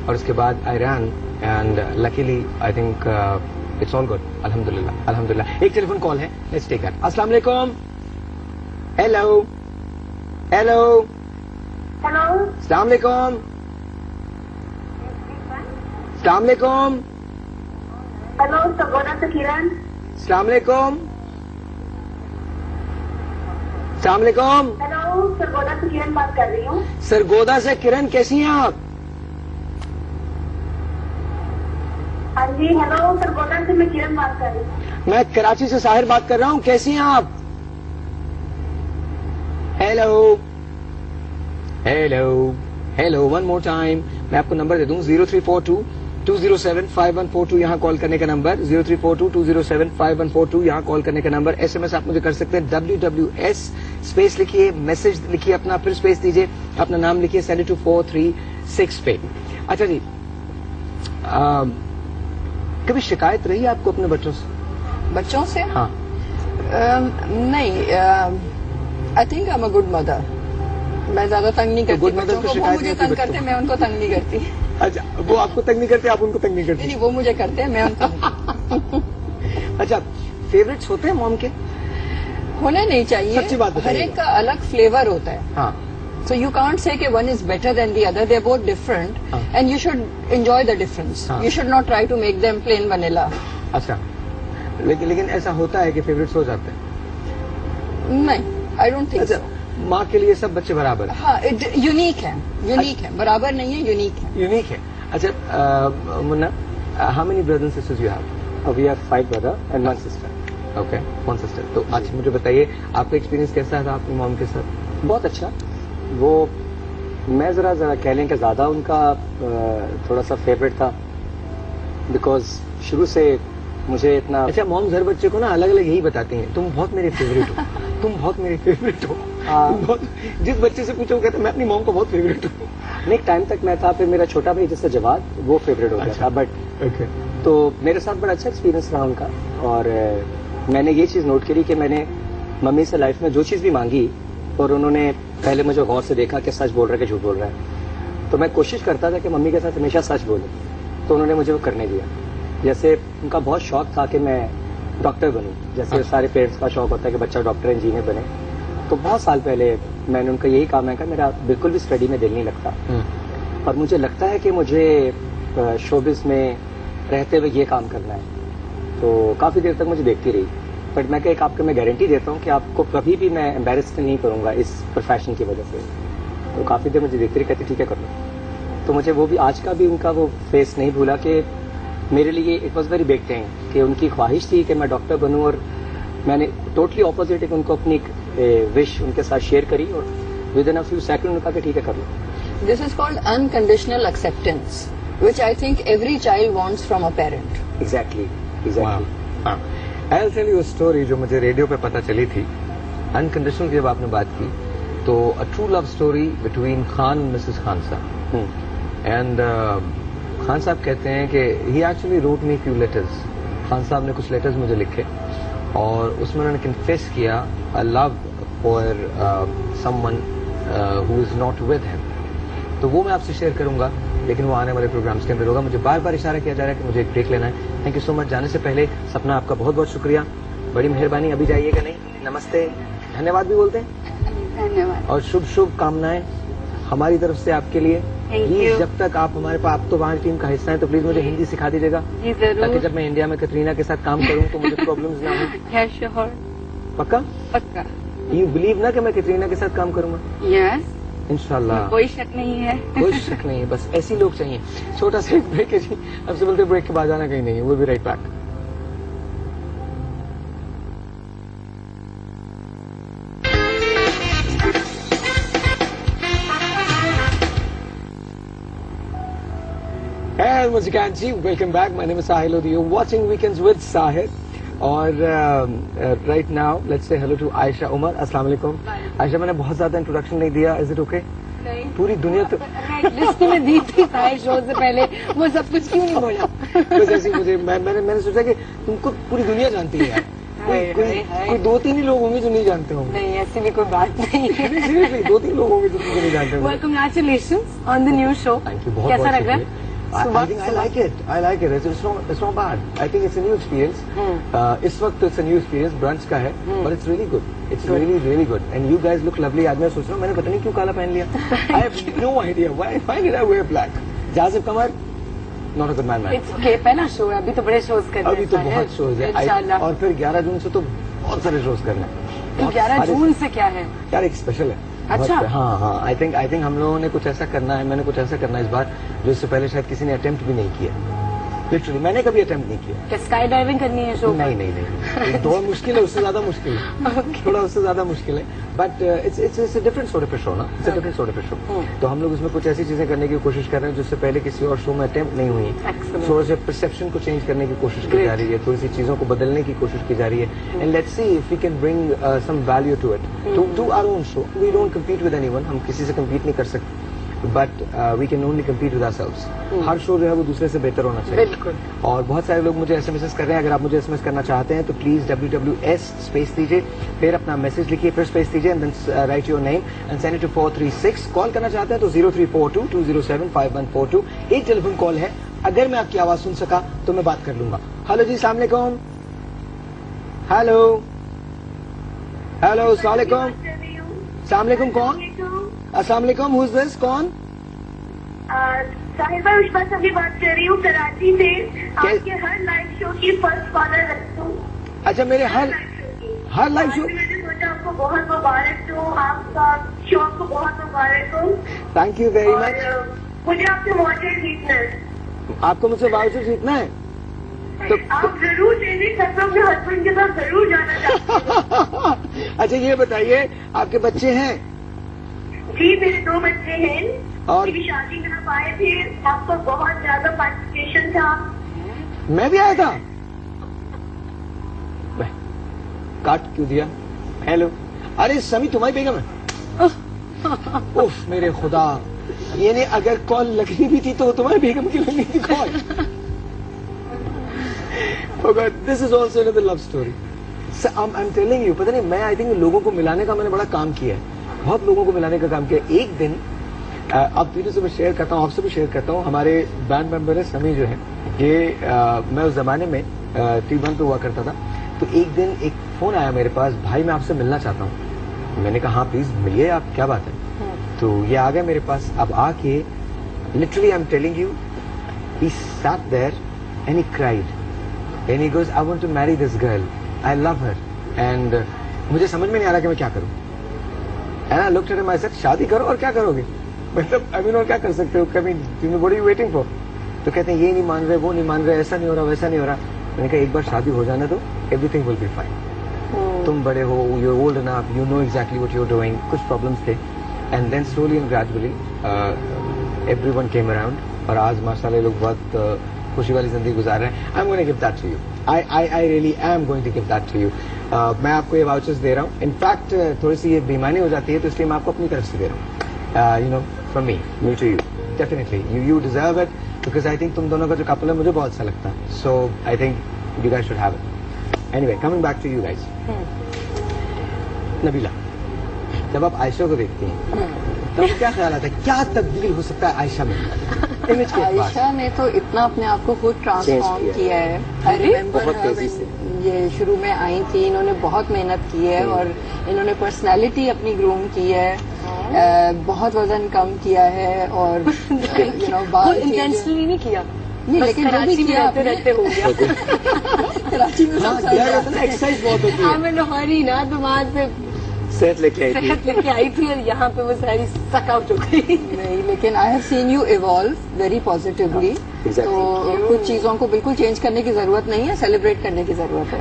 और उसके बाद I ran and luckily I think it's all good. अल्हम्दुलिल्लाह, अल्हम्दुलिल्लाह। एक टेलीफोन कॉल है, लेट्स टेक इट। अस्सलाम वालेकुम। हेलो हेलो हेलो, अस्सलाम वालेकुम। अस्सलाम वालेकुम। हेलो सरगोदा से किरण। अस्सलाम वालेकुम। अस्सलाम वालेकुम। हेलो, सरगोदा से किरण बात कर रही हूँ। सरगोदा से किरण, कैसी हैं आप? हाँ जी, हेलो, सरगोदा से मैं किरण बात कर रही हूँ। मैं कराची से साहिर बात कर रहा हूँ, कैसी हैं आप? Hello hello hello, one more time. मैं आपको नंबर दे दूं, 0342-207-5142 यहाँ कॉल करने का नंबर, 0342-207-5142 यहाँ कॉल करने का नंबर। SMS आप मुझे कर सकते हैं, WWS स्पेस लिखिए, मैसेज लिखिए अपना, फिर स्पेस दीजिए, अपना नाम लिखिए, सेंड इट टू 436 पे। अच्छा जी, कभी शिकायत रही आपको अपने बच्चों से? बच्चों से? हाँ। नहीं, I think I am a good mother. मैं ज्यादा तंग नहीं करती good mother बच्चों को को। वो शिकायत मुझे नहीं तंग होती करते, मैं उनको तंग नहीं करती। अच्छा, वो आपको तंग नहीं करते, आप उनको तंग नहीं करते? नहीं, वो मुझे करते हैं, मैं उनको। अच्छा, फेवरेट्स होते हैं मॉम के? होने नहीं चाहिए, सच्ची बात बताइए। हर एक का अलग फ्लेवर होता है। हाँ। So you can't say कि one is better than the other. They're both different, and you should enjoy the difference. You should not try to make them plain vanilla. अच्छा, लेकिन ऐसा होता है कि फेवरेट्स हो जाते हैं? नहीं, I don't think अच्छा, so. माँ के लिए सब बच्चे बराबर हैं? हाँ, यूनिक है, बराबर नहीं है, यूनिक है। यूनिक है। अच्छा Munna, how many brothers and sisters you have? We have 5 brother and 1 sister. Okay, 1 sister. तो अच्छा मुझे बताइए, आपका एक्सपीरियंस कैसा था अपनी मॉम के साथ? बहुत अच्छा। वो मैं जरा कह लें कि ज्यादा उनका थोड़ा सा फेवरेट था, बिकॉज शुरू से मुझे इतना अच्छा, मॉम्स हर बच्चे को ना अलग अलग यही बताती हैं, तुम बहुत मेरे फेवरेट हो, तुम बहुत मेरे फेवरेट हो। तुम बहुत, जिस बच्चे से पूछो कहते मैं अपनी मॉम को बहुत फेवरेट हूँ। नहीं, टाइम तक मैं था, फिर मेरा छोटा भाई जैसे जवाद वो फेवरेट हो गया था, बट ओके, तो मेरे साथ बड़ा अच्छा एक्सपीरियंस रहा उनका। और मैंने ये चीज नोट करी कि मैंने मम्मी से लाइफ में जो चीज भी मांगी और उन्होंने पहले मुझे गौर से देखा कि सच बोल रहा है कि झूठ बोल रहा है, तो मैं कोशिश करता था कि मम्मी के साथ हमेशा सच बोले, तो उन्होंने मुझे वो करने दिया। जैसे उनका बहुत शौक था कि मैं डॉक्टर बनूं, जैसे सारे पेरेंट्स का शौक होता है कि बच्चा डॉक्टर इंजीनियर बने। तो बहुत साल पहले मैंने उनका यही कहा, मैं मेरा बिल्कुल भी स्टडी में दिल नहीं लगता और मुझे लगता है कि मुझे शोबिस में रहते हुए ये काम करना है। तो काफी देर तक मुझे देखती रही, बट मैं एक आपको मैं गारंटी देता हूँ कि आपको कभी भी मैं एम्बेरस नहीं करूंगा इस प्रोफेशन की वजह से। तो काफी देर मुझे देखती रही, कहती ठीक है कर लो। तो मुझे वो भी आज का भी उनका वो फेस नहीं भूला कि मेरे लिए it was very big thing कि उनकी ख्वाहिश थी कि मैं डॉक्टर बनूं, और मैंने टोटली ऑपोजिट एक उनको अपनी विश उनके साथ शेयर करी और within a few second उन्होंने कहा कि ठीक है कर लो। This is called unconditional acceptance, which I think every child wants from a parent. Exactly I'll tell you a story जो मुझे रेडियो पे पता चली थी। अनकंडीशनल की जब आपने बात की तो a true love story between Khan and Mrs Khan sahab. And Khan sahab कहते हैं कि he actually wrote me few letters. Khan sahab ने कुछ लेटर्स मुझे लिखे और उसमें उन्होंने कन्फेस किया a love for someone who is not with him. तो वो मैं आपसे शेयर करूंगा, लेकिन वो आने वाले प्रोग्राम्स के अंदर होगा। मुझे बार बार इशारा किया जा रहा है कि मुझे एक ब्रेक लेना है। Thank you so much. जाने से पहले सपना आपका बहुत बहुत शुक्रिया, बड़ी मेहरबानी। अभी जाइएगा नहीं, नमस्ते, धन्यवाद भी बोलते हैं धन्यवाद। और शुभ शुभ कामनाएं हमारी तरफ से आपके लिए। Thank please you. जब तक आप हमारे पास, आप तो हमारी टीम का हिस्सा है, तो प्लीज मुझे हिंदी सिखा दीजिएगा जी ताकि जरूर। जब मैं इंडिया में कतरीना के साथ काम करूं तो मुझे प्रॉब्लम्स ना हो। क्या श्योर? पक्का? पक्का। यू बिलीव ना कि मैं कतरीना के साथ काम करूंगा? यस, इंशाल्लाह। कोई शक नहीं है। कोई शक नहीं है, बस ऐसे लोग चाहिए। छोटा सा एक ब्रेक है जी, अब से बोलते ब्रेक के बाद जाना कहीं नहीं है। Will be right back. And once again, जी, welcome back. My name is Sahil Lodi. You're watching Weekends with Sahil. और right now let's say hello to Ayesha Umar. अस्सलाम वालेकुम। आयशा, मैंने बहुत ज्यादा इंट्रोडक्शन नहीं दिया, इज इट ओके? नहीं, पूरी दुनिया तो लिस्ट में दी थी सारे शो से पहले, वो सब कुछ क्यों नहीं बोला? बस ऐसे ही मुझे मैंने सोचा कि तुमको पूरी दुनिया जानती है यार। कोई दो तीन ही लोग होंगे जो नहीं जानते होंगे। नहीं, ऐसी भी कोई बात नहीं है। सीरियसली दो तीन लोग होंगे जो तुमको नहीं जानते होंगे। Well, congratulation on the new show. Thank you, बहुत कैसा बहुत लग रहा है? शुक्रिया। I think I like it. I like it. It's not bad. I think it's a new experience. इस वक्त तो it's a new experience. Brunch का है, but it's really good. It's really really good. And you guys look lovely. आज मैं सोच रहा हूँ मैंने पता नहीं क्यों काला पहन लिया. I have no idea why did I wear black? Jazib Qamar, not a good man. It's okay, पहला शो है, अभी तो बड़े शोज कर रहे हैं। अभी तो बहुत शोज है इंशाल्लाह। और फिर 11 जून से तो बहुत सारे शोज करना है। तो बहुत 11 सारे- जून से क्या है? यार एक स्पेशल है। अच्छा। बहुत- हाँ, आई थिंक हम लोगों ने कुछ ऐसा करना है, मैंने कुछ ऐसा करना है इस बार जो इससे पहले शायद किसी ने अटेम्प्ट भी नहीं किया। लिटरली मैंने कभी अटेम्प्ट नहीं किया। क्या स्काई डाइविंग करनी है शो? नहीं, थोड़ा मुश्किल है, उससे ज्यादा मुश्किल है। थोड़ा उससे ज्यादा मुश्किल है, but it's different sort of show ना, it's different sort of show. तो हम लोग उसमें कुछ ऐसी चीजें करने की कोशिश कर रहे हैं जिससे पहले किसी और शो में अटेम्प्ट नहीं हुई। Excellent. थोड़ा सा परसेप्शन को चेंज करने की कोशिश की जा रही है, थोड़ी सी चीजों को बदलने की कोशिश की जा रही है। And let's see if we can bring some value to it, to our own show. We don't compete with anyone, हम किसी से कम्पीट नहीं कर सकते, but we can only compete with ourselves. हर शो जो है वो दूसरे से बेहतर होना चाहिए। बिल्कुल। और बहुत सारे लोग मुझे एसएमएस कर रहे हैं, अगर आप मुझे एसएमएस करना चाहते हैं तो प्लीज WWS स्पेस दीजिए, फिर अपना मैसेज लिखिए, फिर स्पेस दीजिए and then write your name and send it to 436। Call करना चाहते हैं तो 0342-207-5142। एक टेलीफोन कॉल है, अगर मैं आपकी आवाज सुन सका तो मैं बात कर लूंगा। हेलो जी, अस्सलाम वालेकुम। हेलो हेलो, अस्सलाम वालेकुम। अस्सलाम वालेकुम, कौन? अस्सलाम वालेकुम, हु इज दिस, कौन? साहिबा उष्मा से भी बात कर रही हूँ कराची से। आपके हर लाइव शो की फर्स्ट कॉलर रखती हूँ। अच्छा, मेरे हर लाइव शो। मैंने सोचा आपको बहुत मुबारक हो, आपका शो को बहुत मुबारक हो। Thank you very much. और मुझे आपसे वाउचर जीतना है। आपको मुझसे वाउचर जीतना है तो आप जरूर चेंजिंग सब अपने हस्बैंड के साथ जरूर जाना चाहते हैं। अच्छा, ये बताइए आपके बच्चे हैं? जी मेरे 2 बच्चे हैं और मेरी शादी में आप आए थे, आपको बहुत ज्यादा पार्टिसिपेशन था। मैं भी आया था। वह, काट क्यों दिया? हेलो, अरे समी तुम्हारी बेगम है? उफ मेरे खुदा, ये नहीं अगर कॉल लगनी भी थी तो तुम्हारी बेगम की लगनी थी call. This is also another love story. I am telling you, पता नहीं मैं आई थिंक लोगों को मिलाने का मैंने बड़ा काम किया है, बहुत लोगों को मिलाने का काम किया है। एक दिन अब तीनों से मैं शेयर करता हूँ, आपसे भी शेयर करता हूँ। हमारे बैंड मेंबर है समी जो है, ये मैं उस जमाने में T1 पे हुआ करता था। तो एक दिन एक फोन आया मेरे पास, भाई मैं आपसे मिलना चाहता हूँ। मैंने कहा हाँ प्लीज मिलिए आप, क्या बात है? तो ये आ गया मेरे पास। अब आके literally I am telling you, he sat there and he cried and he goes I want to marry this girl, I love her and मुझे समझ में नहीं आ रहा कि मैं क्या करूं। And I looked at him, I said शादी करो और क्या करोगे? मतलब आई मीन और क्या कर सकते हो? कभी what are you waiting for? तो कहते हैं ये नहीं मान रहे, वो नहीं मान रहे, ऐसा नहीं हो रहा, वैसा नहीं हो रहा। मैंने कहा एक बार शादी हो जाने दो, एवरीथिंग विल बी फाइन। तुम बड़े हो, you are old enough, you know exactly what you are doing. कुछ प्रॉब्लम्स थे and then slowly and gradually everyone came around और आज माशाल्लाह लोग बहुत खुशी वाली जिंदगी गुजार रहे हैं। I am going to give that to you, I really am going to give that to you. मैं आपको ये वाउचर्स दे रहा हूँ। इनफैक्ट थोड़ी सी ये बेईमानी हो जाती है तो इसलिए मैं आपको अपनी तरफ से दे रहा हूँ, you know from me to you. Definitely you deserve it because I think तुम दोनों का जो कपल है मुझे बहुत अच्छा लगता है। So I think you guys should have it. Anyway coming back to you guys, Nabila जब आप आयशा को देखती हैं तब क्या ख्याल आता है, क्या तब्दील हो सकता है आयशा में? इमेज के बाद आयशा ने तो इतना अपने आप को खुद ट्रांसफॉर्म किया है। आई रिमेम्बर बहुत तेजी से। ये शुरू में आई थी, इन्होंने बहुत मेहनत की है और इन्होंने पर्सनालिटी अपनी ग्रूम की है, बहुत वजन कम किया है और यू नो बाल इंटेंशनली नहीं किया, नहीं, लेकिन जो भी किया आपने रहते हो गया। कराची में सब एक्सरसाइज बहुत होती है। मैं लाहौरी ना तो वहां से सेहत लेके आई थी। सेहत लेके आई थी और यहाँ पे वो सारी सक आउट हो गई। नहीं, लेकिन I have seen you evolve very positively. Exactly. तो कुछ चीजों को बिल्कुल चेंज करने की जरूरत नहीं है, सेलिब्रेट करने की जरूरत है।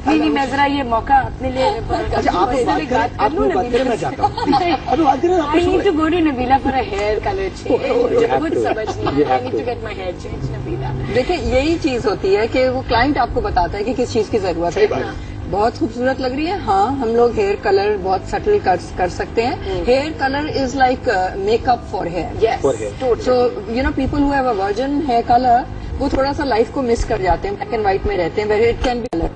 नहीं मैं जरा ये मौका अपने लिए अच्छा आप बात करें, मैं चाहता हूँ अभी बात करें। I need to go to Nabila for a hair color change. मुझे have खुद to. समझ नहीं You आता। I have need to to. get my hair changed, Nabila. देखिए यही चीज होती है कि वो क्लाइंट आपको बताता है कि किस चीज की जरूरत है। बहुत खूबसूरत लग रही है, हाँ हम लोग हेयर कलर बहुत सटल कर सकते हैं। Hair colour is like makeup for hair. Yes. For hair. So you know people who have a virgin hair colour वो थोड़ा सा लाइफ को मिस कर जाते हैं, ब्लैक एंड व्हाइट में रहते हैं, where it can be colour.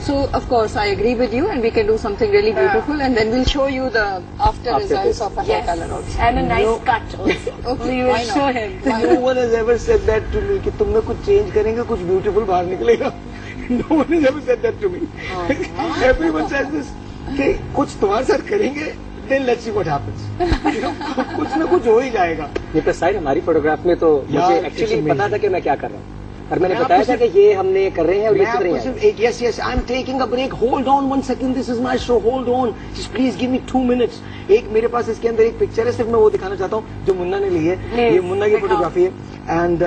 So of course I agree with you and we can do something really beautiful and then we'll show you the after results of a hair Yes. color also. And a nice cut also. Okay, We why will not? show him. No one has ever said that to me कि तुम में कुछ change करेंगे कुछ beautiful बाहर निकलेगा। No one has ever said that to me. Everyone says this कि कुछ तुम्हारे साथ करेंगे then let's see what happens. You know, कुछ ना कुछ हो ही जाएगा। ये तो साइड हमारी फोटोग्राफ में तो यार, मुझे एक्चुअली it's पता था amazing. कि मैं क्या कर रहा हूँ और मैंने मैं बताया आपको था कि ये हमने कर रहे हैं और ये मैं सुधर आपको रहे सिर्फ हैं। एक yes I am taking a break, hold on 1 second, this is my show, hold on, just please give me 2 minutes. एक मेरे पास इसके अंदर एक पिक्चर है, सिर्फ मैं वो दिखाना चाहता हूँ जो मुन्ना ने ली है। ये मुन्ना की फोटोग्राफी है एंड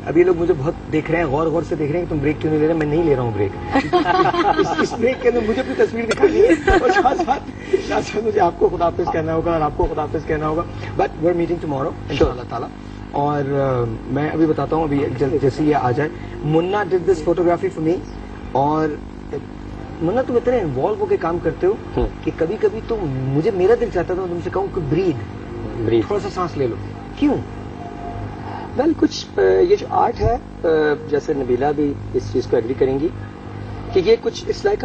अभी लोग मुझे बहुत देख रहे हैं, गौर गौर से देख रहे हैं कि तुम ब्रेक क्यों नहीं ले रहे। मैं नहीं ले रहा हूँ ब्रेक। इस ब्रेक के अंदर मुझे अपनी तस्वीर दिखानी है और साथ साथ मुझे आपको खुदाफिज कहना होगा और आपको खुदाफिज कहना होगा। But we are meeting tomorrow इंशाअल्लाह ताला। और मैं अभी बताता हूँ, अभी जैसे ये आ जाए, Munna did this photography for me. और मुन्ना तुम इतने इन्वॉल्व होकर काम करते हो कि कभी कभी तो मुझे मेरा दिल चाहता था तुमसे कहूँ कि ब्रीद, थोड़ा सा सांस ले लो। क्यों? वेल कुछ ये जो आर्ट है, जैसे नबीला भी इस चीज को एग्री करेंगी कि ये कुछ इस लाइक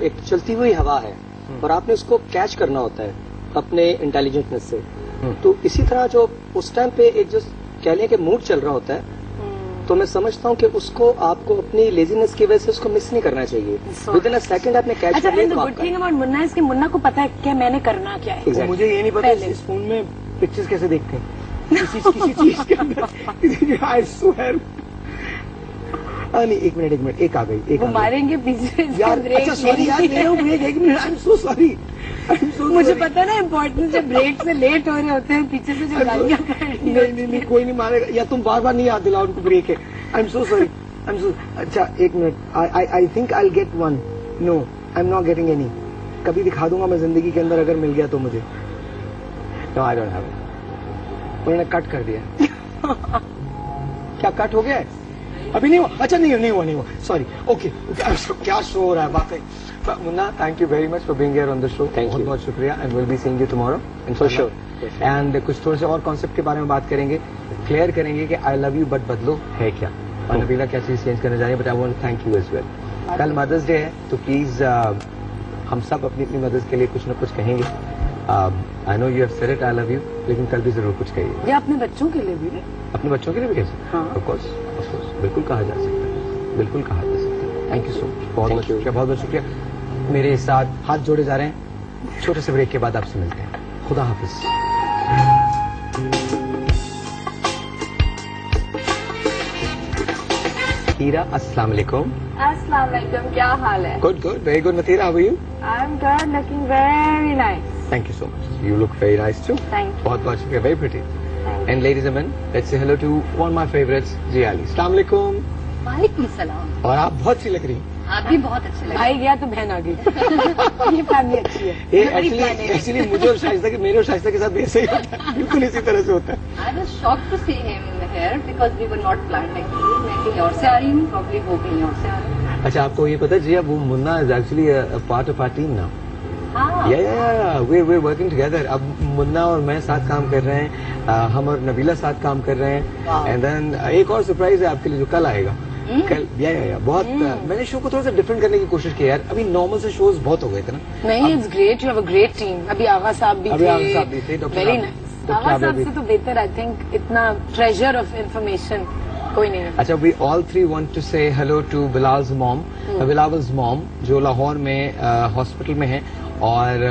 एक चलती हुई हवा है और आपने उसको कैच करना होता है अपने इंटेलिजेंटनेस से। तो इसी तरह जो उस टाइम पे एक जो कह लें कि मूड चल रहा होता है, तो मैं समझता हूँ कि उसको आपको अपनी लेजीनेस की वजह से उसको मिस नहीं करना चाहिए। विद इन अ सेकंड आपने कैच अच्छा, कर लिया एंड द तो गुड आपका थिंग अबाउट मुन्ना इज कि मुन्ना को पता है कि मैंने करना क्या है। Exactly. मुझे ये नहीं पता पहले। इस फोन में पिक्चर्स कैसे देखते हैं किसी चीज के अंदर। I swear. नहीं एक मिनट एक आ गई, एक वो आ गई। मारेंगे पीछे यार अच्छा सॉरी यार, ले रहा हूँ ब्रेक, एक minute, I am so sorry. मुझे पता ना इम्पोर्टेंस जब ब्रेक से लेट हो रहे होते हैं पीछे से जो गालियां पड़ रही होती नहीं कोई नहीं मारेगा, या तुम बार बार नहीं याद दिलाओ उनको ब्रेक है। I am so sorry, I am so. अच्छा एक minute, I think I get one. No I am not getting any. कभी दिखा दूंगा मैं जिंदगी के अंदर अगर मिल गया तो मुझे। No I don't have. उन्होंने कट कर दिया। क्या कट हो गया है? अभी नहीं हुआ? अच्छा नहीं हुआ सॉरी। ओके क्या शो हो रहा है वाकई। Munna, thank you very much for being here on the show. Thank बहुत you. बहुत शुक्रिया and will be seeing you tomorrow For sure. And कुछ थोड़े से और कॉन्सेप्ट के बारे में बात करेंगे, क्लियर करेंगे कि आई लव यू बट बदलो है क्या, और नबीला क्या चीज चेंज करना चाहिए। But I want to thank you as well. कल मदर्स डे है तो प्लीज हम सब अपनी अपनी मदर्स के लिए कुछ ना कुछ कहेंगे। I know you have said it I love you, लेकिन कल भी जरूर कुछ कहिए। या अपने बच्चों के लिए भी। अपने बच्चों के लिए भी कह सकते हैं। ऑफ कोर्स बिल्कुल कहा जा सकता है, बिल्कुल कहा जा सकता है। थैंक यू सो मच, बहुत बहुत शुक्रिया, बहुत बहुत शुक्रिया। मेरे साथ हाथ जोड़े जा रहे हैं। छोटे से ब्रेक के बाद आपसे मिलते हैं। खुदा हाफिज। मतीरा, अस्सलाम वालेकुम। अस्सलाम वालेकुम, क्या हाल है? Good very good. Mathira, how are you? I am good, looking very nice. Thank you so much, you look very nice too. Thank you. बहुत बहुत शुक्रिया, very pretty. And ladies and gentleman, let's say hello to one of my favourites, जी आली। अस्सलाम वालेकुम। वालेकुम सलाम। और आप बहुत सी लग रही हैं। आप भी बहुत अच्छे लगे। भाई गया तो बहन आ गई। ये फैमिली अच्छी है। ये एक्चुअली मुझे और शाइस्ता के, मेरे और शाइस्ता के साथ ऐसे ही होता है, बिल्कुल इसी तरह से होता है। I was shocked to see him here because we were not planned actually. मैं कहीं और से आ रही हूँ, प्रॉब्ली वो कहीं और से आ रही है। अच्छा, आपको ये पता है जी, वो Munna is actually part of our team now. हाँ, या वी वर्किंग टुगेदर। अब मुन्ना और मैं साथ काम कर रहे हैं, हम और नबीला साथ काम कर रहे हैं। एंड देन एक और सरप्राइज है आपके लिए जो कल आएगा। कल या बहुत मैंने शो को थोड़ा सा डिफरेंट करने की कोशिश की यार। अभी नॉर्मल से शोज बहुत हो गए थे ना। नहीं, it's great, you have a great team. अभी आगा साहब भी अभी थे। आगा साहब भी थे, डॉक्टर वेरी साहब- नाइस। डॉक्टर आगा साहब साहब भी- से तो बेहतर आई थिंक इतना ट्रेजर ऑफ इंफॉर्मेशन कोई नहीं है। अच्छा, we all three want to say hello to Bilal's mom, Bilawal's mom, जो लाहौर में हॉस्पिटल में है और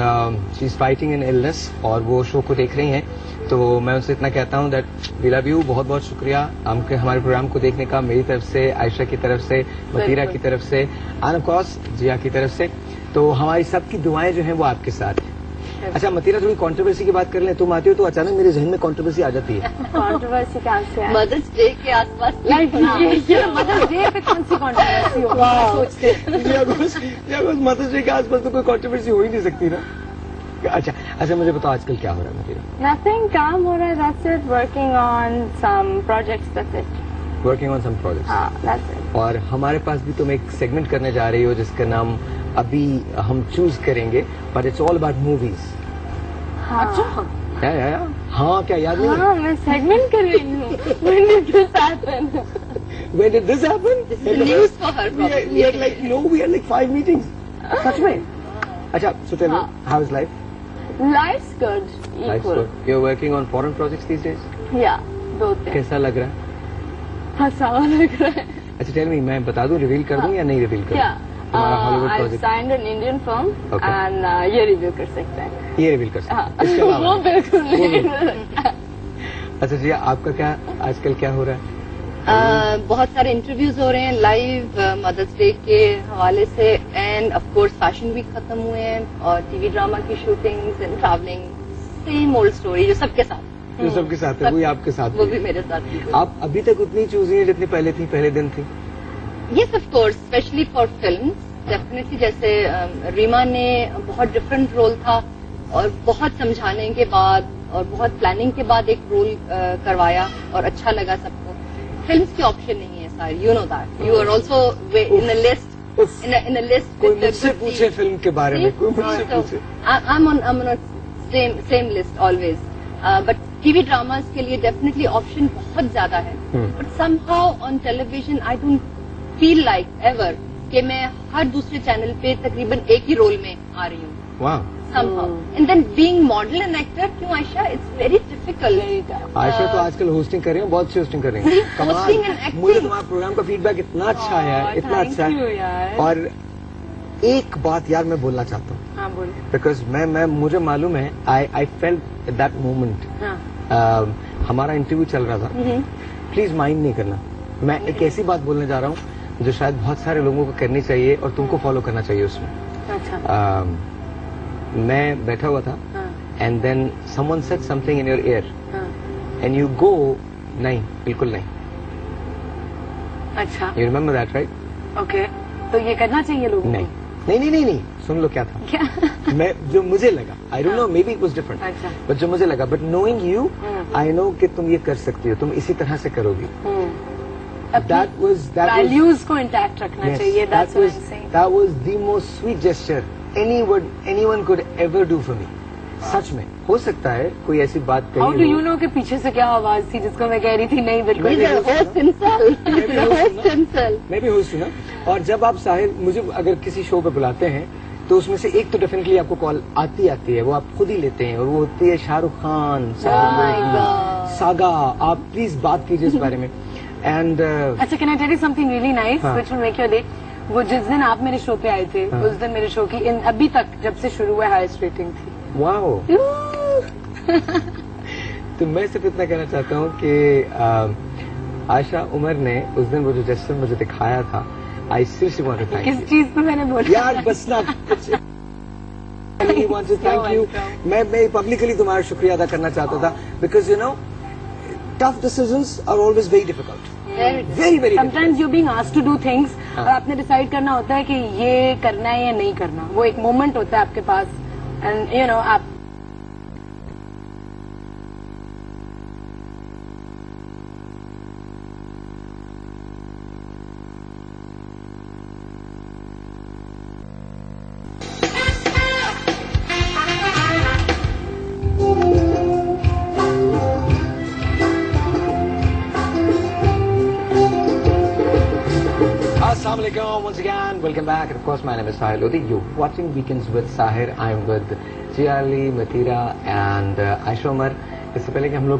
she is fighting in illness, और वो शो को देख रही हैं। तो मैं उनसे इतना कहता हूं दैट वी लव यू, बहुत बहुत शुक्रिया हमके हमारे प्रोग्राम को देखने का, मेरी तरफ से, आयशा की तरफ से, मतीरा की तरफ से, एंड ऑफ कोर्स जिया की तरफ से। तो हमारी सबकी दुआएं जो हैं वो आपके साथ हैं। अच्छा मतीरा, थोड़ी कंट्रोवर्सी की बात कर लें। तुम आती हो तो अचानक मेरे जहन में कंट्रोवर्सी आ जाती है। कंट्रोवर्सी कहाँ से है? मदर्स डे के आसपास लाइक ये मदर्स डे पे कौन सी कंट्रोवर्सी होगी सोचते हैं। मदर्स डे के आसपास तो कोई कंट्रोवर्सी हो ही नहीं सकती ना। अच्छा मुझे बताओ आजकल क्या हो रहा है मतीरा? Nothing, काम हो रहा है, that's it. Working on some projects, that's it. Working on some projects. हाँ, that's it. और हमारे पास भी तुम एक सेगमेंट करने जा रही हो जिसका नाम अभी हम चूज करेंगे, but it's all about movies. हाँ, या हाँ, क्या याद नहीं? हाँ, मैं segment कर रही हूँ. When did this happen? When did this happen? News for her We had like no, we had like 5 meetings. सच में? अच्छा, so tell me, how is life? Life's good. Life's Equal. good. You're working on foreign projects these days? Yeah, दो तीन. कैसा लग रहा है? हंसावा लग रहा है. अच्छा tell me, मैं बता दूं, रिवील कर दूं या नहीं रिवील करूं? Yeah. तुम्हारा Hollywood I've project signed an Indian firm Okay. and ये रिव्यू कर सकते हैं. ये रिवील कर सकते हाँ, हैं। इसके वो अलावा बिल्कुल वो नहीं. अच्छा जी, आपका क्या आजकल क्या हो रहा है? बहुत सारे इंटरव्यूज हो रहे हैं लाइव मदर्स डे के हवाले से, and of course fashion week खत्म हुए हैं और टीवी ड्रामा की shootings and travelling, same old story जो सबके साथ, जो सबके साथ है वही आपके साथ वो है। भी मेरे साथ ही। आप अभी तक उतनी चूजी हैं जितनी पहले थी, पहले दिन थी? Yes of course, specially for film definitely. जैसे रीमा ने बहुत डिफरेंट रोल था और बहुत समझाने के बाद और बहुत प्लानिंग के बाद एक रोल करवाया और अच्छा लगा सबको। फिल्म्स की ऑप्शन नहीं है sorry, you know that, you are also in a list, in a list. कोई मुझसे पूछे फिल्म के बारे में, कोई मुझसे पूछे। I'm on same list always. But TV dramas के लिए definitely option बहुत ज्यादा है. But somehow on television I don't feel like ever कि मैं हर दूसरे चैनल पे तकरीबन एक ही रोल में आ रही हूँ. वाह, Somehow. And then being model and actor, क्यों Ayesha? It's very difficult. Ayesha तो आजकल होस्टिंग कर रही है, बहुत अच्छी होस्टिंग कर रही है। कमाल। Hosting and acting. मुझे तुम्हारे प्रोग्राम का फीडबैक इतना अच्छा आया है, इतना thank अच्छा you है। यार. और एक बात यार मैं बोलना चाहता हूँ, हाँ बोल. बिकॉज मैं मुझे मालूम है, आई फेल्ट दैट मोमेंट। हाँ. हमारा इंटरव्यू चल रहा था, प्लीज माइंड नहीं करना। मैं एक ऐसी बात बोलने जा रहा हूँ जो शायद बहुत सारे लोगों को करनी चाहिए और तुमको फॉलो करना चाहिए उसमें। अच्छा. मैं बैठा हुआ था and then someone said something in your ear हाँ. एंड यू गो, नहीं बिल्कुल नहीं। अच्छा. You remember that right? Okay, तो ये करना चाहिए लोगों को. नहीं नहीं नहीं नहीं नहीं, सुन लो क्या था। क्या? मैं जो मुझे लगा, आई don't no, may be it was different, अच्छा। बट जो मुझे लगा, but knowing you I know कि तुम ये कर सकती हो, तुम इसी तरह से करोगी। That was वैल्यूज को इंटैक्ट रखना yes, चाहिए। that was the most sweet gesture anyone could ever do for me. सच में हो सकता है कोई ऐसी बात कही हाउ डू यू नो कि पीछे से क्या आवाज थी जिसको मैं कह रही थी नहीं बिल्कुल मैं भी नहीं। होस्ट हूँ ना, और जब आप साहिर मुझे अगर किसी शो पे बुलाते हैं तो उसमें से एक तो डेफिनेटली आपको कॉल आती है, वो आप खुद ही लेते हैं, और वो होती है शाहरुख खान, सागा, आप प्लीज बात कीजिए इस बारे में। एंड अच्छा, can I tell you something really nice which will make your day. वो जिस दिन आप मेरे शो पे आए थे, उस दिन मेरे शो की अभी तक जब से शुरू हुआ हाईएस्ट रेटिंग थी। वाओ। तो मैं सिर्फ इतना कहना चाहता हूँ कि आयशा उमर ने उस दिन वो जो जेस्चर मुझे दिखाया था, I seriously want to thank किस चीज पे मैंने बोला यार, बस ना थैंक यू। मैं पब्लिकली तुम्हारा शुक्रिया अदा करना चाहता था, because you know tough decisions are always very difficult, very very. Sometimes you being asked to do things, और आपने डिसाइड करना होता है कि ये करना है या नहीं करना। वो एक मोमेंट होता है आपके पास, एंड यू नो आप Assalamualaikum once again, welcome back, and of course my name is Sahir Lodi. You're watching Weekends with Sahir. I'm with Jiali, Matira and Aisha Umar. इससे पहले कि हम लोग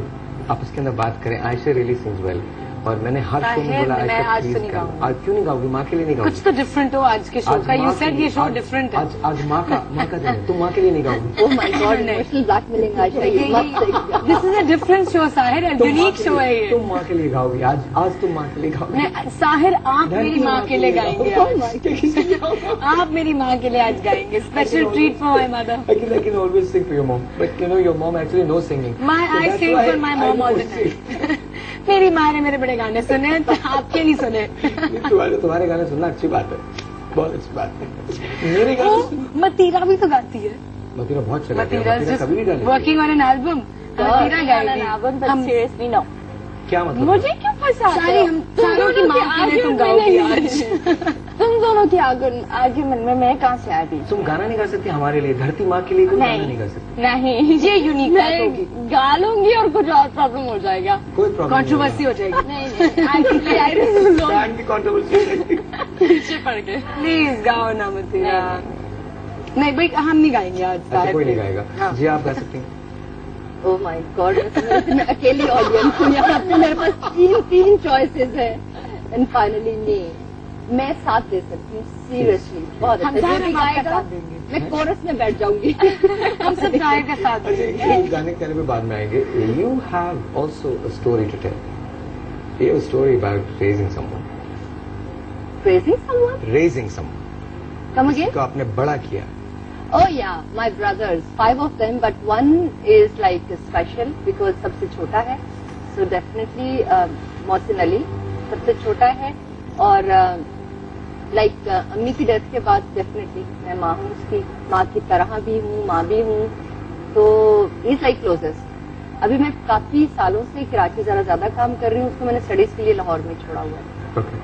आपस के अंदर बात करें, आयशा रियली सिंग्स वेल, और मैंने हर शो में बोला मैं आज प्लीज तो नहीं कर। गाऊंगी। आज क्यों नहीं गाओगी? माँ के लिए नहीं गाओगी? कुछ तो डिफरेंट हो आज के शो का। यू सेड ये शो डिफरेंट है। आज माँ का दिन है, तुम माँ के लिए नहीं गाओगी? Oh my god, emotional blackmailing Ayesha, ये मत करिए। This is a different show Sahir, unique show है ये। तुम माँ के लिए गाओगी आज तुम माँ के लिए गाओगी? नहीं, साहिर आप मेरी माँ के लिए गाएंगे आज। आप मेरी माँ के लिए आज गाएंगे, special treat for my mother. I can always sing for your mom, but you know your mom actually knows singing. I sing for my mom all the time. मेरी माँ ने मेरे बड़े गाने सुने, तो आपके नहीं सुने। तुम्हारे गाने सुनना अच्छी बात है, बहुत अच्छी बात है। मेरे गाने मतीरा भी तो गाती है। मतीरा बहुत चला गया, मतीरा मतीरा कभी नहीं डाली। Working on an album, Mathira गाएगी। हम seriously no. क्या मतलब? मुझे क्यों फंसाते हो? हम सारों की माँ के लिए तुम गाओगी आज। तुम दोनों की आर्ग्यूमेंट में मैं कहाँ से आ गई? तुम गाना नहीं गा सकती हमारे लिए, धरती माँ के लिए कोई गाना नहीं गा सकती? नहीं, ये यूनिक बात होगी। मैं गा लूंगी और कुछ और प्रॉब्लम हो जाएगा। कोई प्रॉब्लम कंट्रोवर्सी हो जाएगी। नहीं, बैंड की कंट्रोवर्सी। पीछे पड़ गए। प्लीज गाओ ना मतीरा। नहीं भाई, हम नहीं गाएंगे आज। अच्छा, कोई नहीं गाएगा। हाँ। जी, आप गा सकती हैं। ओह माय गॉड, मैं अकेली ऑडियंस हूँ यहाँ पे, मेरे पास तीन चॉइसेस है, एंड फाइनली नहीं, मैं साथ दे सकती हूँ सीरियसली, बहुत हम अच्छा। सारे जो भी आपका गाएगा साथ देंगे। मैं कोरस में बैठ जाऊंगी। हम सब साहिर का साथ अच्छा, देंगे। ये गाने के में बाद में आएंगे। You have also a story to tell. ये story about raising someone. Raising someone, come again? तो आपने बड़ा किया। Oh yeah, my brothers, 5 of them, but one is like special because सबसे छोटा है, so definitely मोहसिन अली सबसे छोटा है, और like अम्मी की डेथ के बाद definitely मैं माँ हूँ उसकी, माँ की तरह भी हूँ, माँ भी हूँ, तो he's like closest। अभी मैं काफी सालों से कराची जरा ज्यादा काम कर रही हूँ, उसको मैंने स्टडीज के लिए लाहौर में छोड़ा हुआ है,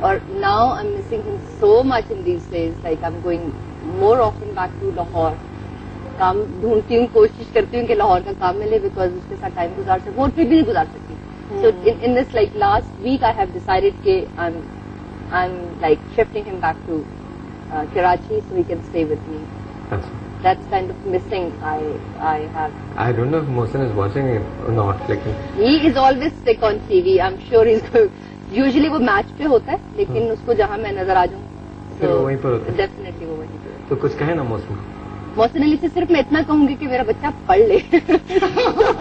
और now I'm missing him so much in these days, like I'm going more often back to Lahore. काम ढूंढती हूँ, कोशिश करती हूँ कि लाहौर का काम मिले, बिकॉज उसके साथ टाइम गुजार सकूँ, और फिर भी नहीं गुजार सकती। So in this like last week I have decided कि I am like shifting him back to Karachi so he can stay with me. That's kind of missing. I have. I don't know if Mohsin is watching it or not. लेकिन He is always sick on TV. I'm sure he's usually वो match पे होता है, लेकिन उसको जहाँ मैं नजर आ जाऊँ फिर वो वहीं पर होता है। डेफिनेटली वो वहीं पे। तो कुछ कहे ना मौसम। मोहसिन अली से सिर्फ मैं इतना कहूंगी कि मेरा बच्चा पढ़ ले।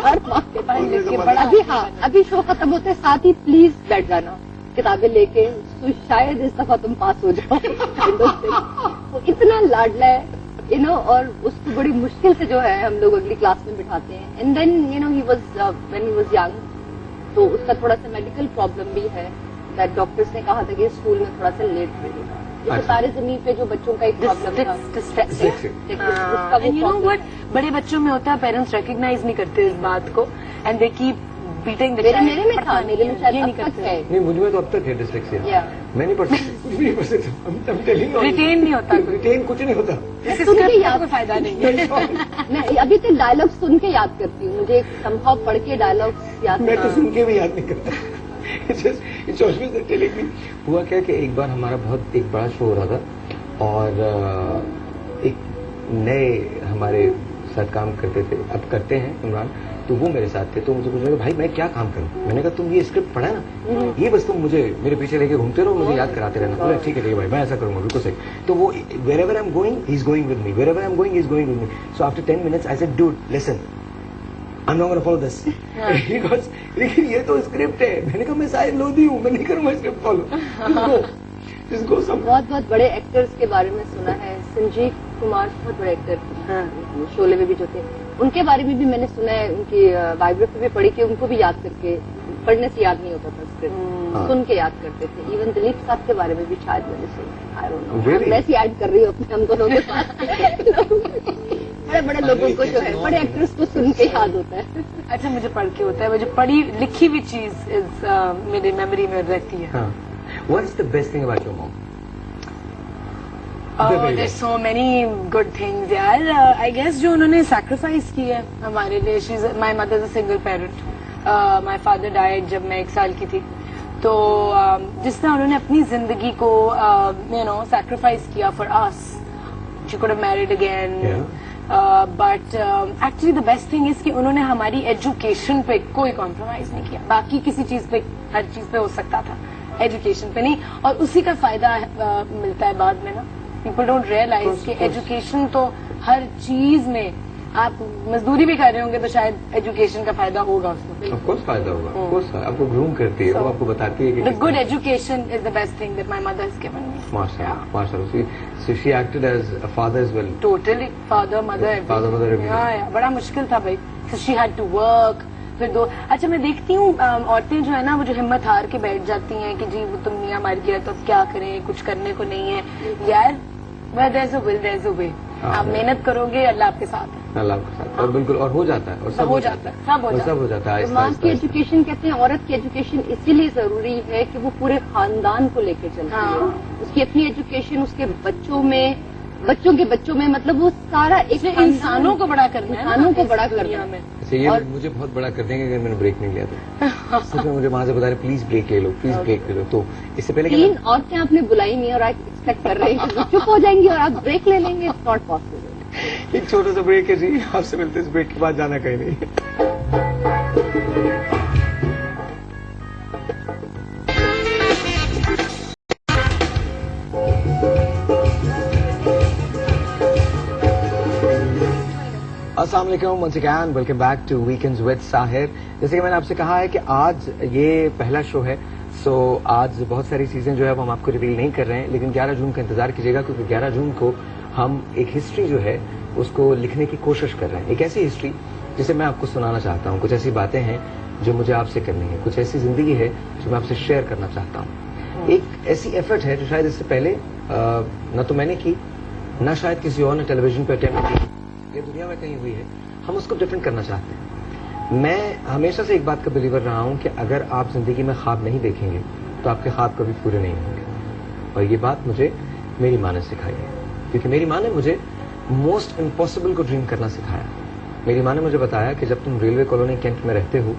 हर माँ के पढ़ ले के बड़ा अभी, हाँ अभी शो खत्म होते हैं साथ ही प्लीज बैठ जाना किताबें लेके, तो शायद इस दफा तुम पास हो जाओ। वो इतना लाडला है, यू नो, और उसको बड़ी मुश्किल से जो है हम लोग अगली क्लास में बिठाते हैं, and then you know he was when he was young, तो उसका थोड़ा सा मेडिकल प्रॉब्लम भी है, दैट डॉक्टर्स ने कहा था कि स्कूल में थोड़ा सा लेट पढ़ेगा, जैसे तारे जमीन पे जो बच्चों का एक प्रॉब्लम था उसका एंड यू नो व्हाट, बड़े बच्चों में होता है पेरेंट्स रिकॉग्नाइज नहीं करते इस बात को and they keep beating the मेरे में था, मेरे में शायद अब तक है। नहीं, मुझ में तो अब तक है डिस्लेक्सिया। मैं नहीं पढ़ सकता, कुछ भी नहीं पढ़ सकता। रिटेन नहीं होता, रिटेन कुछ नहीं होता। सुन के याद कोई फायदा नहीं है। मैं अभी तक डायलॉग सुन के याद करती हूँ, मुझे संभव पढ़ के डायलॉग याद मैं तो सुन के भी याद नहीं करता। It's always the telling me। हुआ क्या कि एक बार हमारा बहुत एक बड़ा शो हो रहा था और एक नए हमारे साथ काम करते थे, अब करते हैं इमरान, तो वो मेरे साथ थे। तो मुझे पूछने लगे भाई मैं क्या काम करूं? मैंने कहा तुम ये स्क्रिप्ट पढ़ा ना, ये बस तुम मुझे मेरे पीछे लेके घूमते रहो, मुझे याद कराते रहना। बोला ठीक है भाई, मैं ऐसा करूंगा, बिल्कुल सही। तो वो wherever I'm going, he's going with me, wherever I'm going, he's going with me। So after 10 minutes I said, dude, listen, I'm not going to follow this। He goes, लेकिन ये तो स्क्रिप्ट है। मैंने कहा मैं शायद लोधी हूँ, मैं नहीं करूंगा script follow. Just go some। बहुत बड़े एक्टर्स के बारे में सुना है, संजीव कुमार बहुत बड़े एक्टर, शोले में भी जो थे, उनके बारे में भी मैंने सुना है, उनकी बायोग्राफी भी पढ़ी कि उनको भी याद करके, पढ़ने से याद नहीं होता था स्क्रिप्ट, सुन के याद करते थे। इवन दिलीप साहब के बारे में भी शायद मैंने सुना, आई डोंट नो, मैं ऐसी ऐड कर रही हूँ अपने हम दोनों के साथ। बड़े बड़े लोगों को जो है, बड़े एक्टर्स को सुन के याद होता है। अच्छा, मुझे पढ़ के होता है, मुझे पढ़ी लिखी हुई चीज मेरी मेमोरी में रहती है। What is the best thing about your mom? There's so many good things यार। I guess जो उन्होंने sacrifice की है हमारे लिए। My mother is a single parent। My father died जब मैं 1 साल की थी। तो जिस तरह उन्होंने अपनी जिंदगी को sacrifice किया for us, she could have married again। But actually the best thing is कि उन्होंने हमारी एजुकेशन पे कोई कॉम्प्रोमाइज नहीं किया। बाकी किसी चीज पे, हर चीज पे हो सकता था, एजुकेशन पे नहीं, और उसी का फायदा मिलता है बाद में ना। पीपल डोंट रियलाइज कि एजुकेशन तो हर चीज में, आप मजदूरी भी कर रहे होंगे तो शायद एजुकेशन का फायदा होगा उसमें। ऑफ कोर्स फायदा होगा, ऑफ कोर्स आपको ग्रूम करती है, वो आपको बताती है कि the good education is the best thing that my mother has given me. माशाल्लाह। So she acted as a father as well। Totally, father, mother, everything। Yeah, बड़ा मुश्किल था भाई। So she had to work। फिर अच्छा मैं देखती हूँ औरतें जो है ना, वो जो हिम्मत हार के बैठ जाती हैं कि जी वो तुम मियां मर गया तो अब क्या करें, कुछ करने को नहीं है यार। Where there's a will, there's a way। आप मेहनत करोगे, अल्लाह आपके साथ है। अल्लाह आपके साथ, और बिल्कुल, और हो जाता है, और सब हो जाता है, सब हो जाता है। माँ की एजुकेशन, कहते हैं औरत की एजुकेशन इसीलिए जरूरी है कि वो पूरे खानदान को लेके चलती है। उसकी अपनी एजुकेशन, उसके बच्चों में, बच्चों के बच्चों में, मतलब वो सारा एक इंसानों को बड़ा करना है, इंसानों को बड़ा करना है। ये मुझे बहुत बड़ा कर देंगे अगर मैंने ब्रेक नहीं लिया तो। सच में मुझे वहां से बता रहे प्लीज ब्रेक ले लो, प्लीज ब्रेक ले लो। तो इससे पहले 3 औरतें आपने बुलाई नहीं और आप एक्सपेक्ट कर रहे हैं कि चुप हो जाएंगी और आप ब्रेक ले लेंगे, इट्स नॉट पॉसिबल। एक छोटा सा ब्रेक है जी, आपसे मिलते हैं इस ब्रेक के बाद, जाना कहीं नहीं। अस्सलाम वालेकुम, once again welcome back to weekends with Sahir. जैसे कि मैंने आपसे कहा है कि आज ये पहला शो है, सो आज बहुत सारी चीजें जो है वो हम आपको रिवील नहीं कर रहे हैं, लेकिन 11 जून का इंतजार कीजिएगा, क्योंकि 11 जून को हम एक हिस्ट्री जो है उसको लिखने की कोशिश कर रहे हैं। एक ऐसी हिस्ट्री जिसे मैं आपको सुनाना चाहता हूँ। कुछ ऐसी बातें हैं जो मुझे आपसे करनी है, कुछ ऐसी जिंदगी है जो मैं आपसे शेयर करना चाहता हूँ। एक ऐसी एफर्ट है जो शायद इससे पहले न तो मैंने की, न शायद किसी और ने टेलीविजन पर अटेम्प्ट की, ये दुनिया में कहीं हुई है। हम उसको डिफरेंट करना चाहते हैं। मैं हमेशा से एक बात का बिलीवर रहा हूं कि अगर आप जिंदगी में ख्वाब नहीं देखेंगे तो आपके ख्वाब कभी पूरे नहीं होंगे। और ये बात मुझे मेरी माँ ने सिखाई है, क्योंकि मेरी माँ ने मुझे मोस्ट इम्पॉसिबल को ड्रीम करना सिखाया। मेरी माँ ने मुझे बताया कि जब तुम रेलवे कॉलोनी कैंट में रहते हो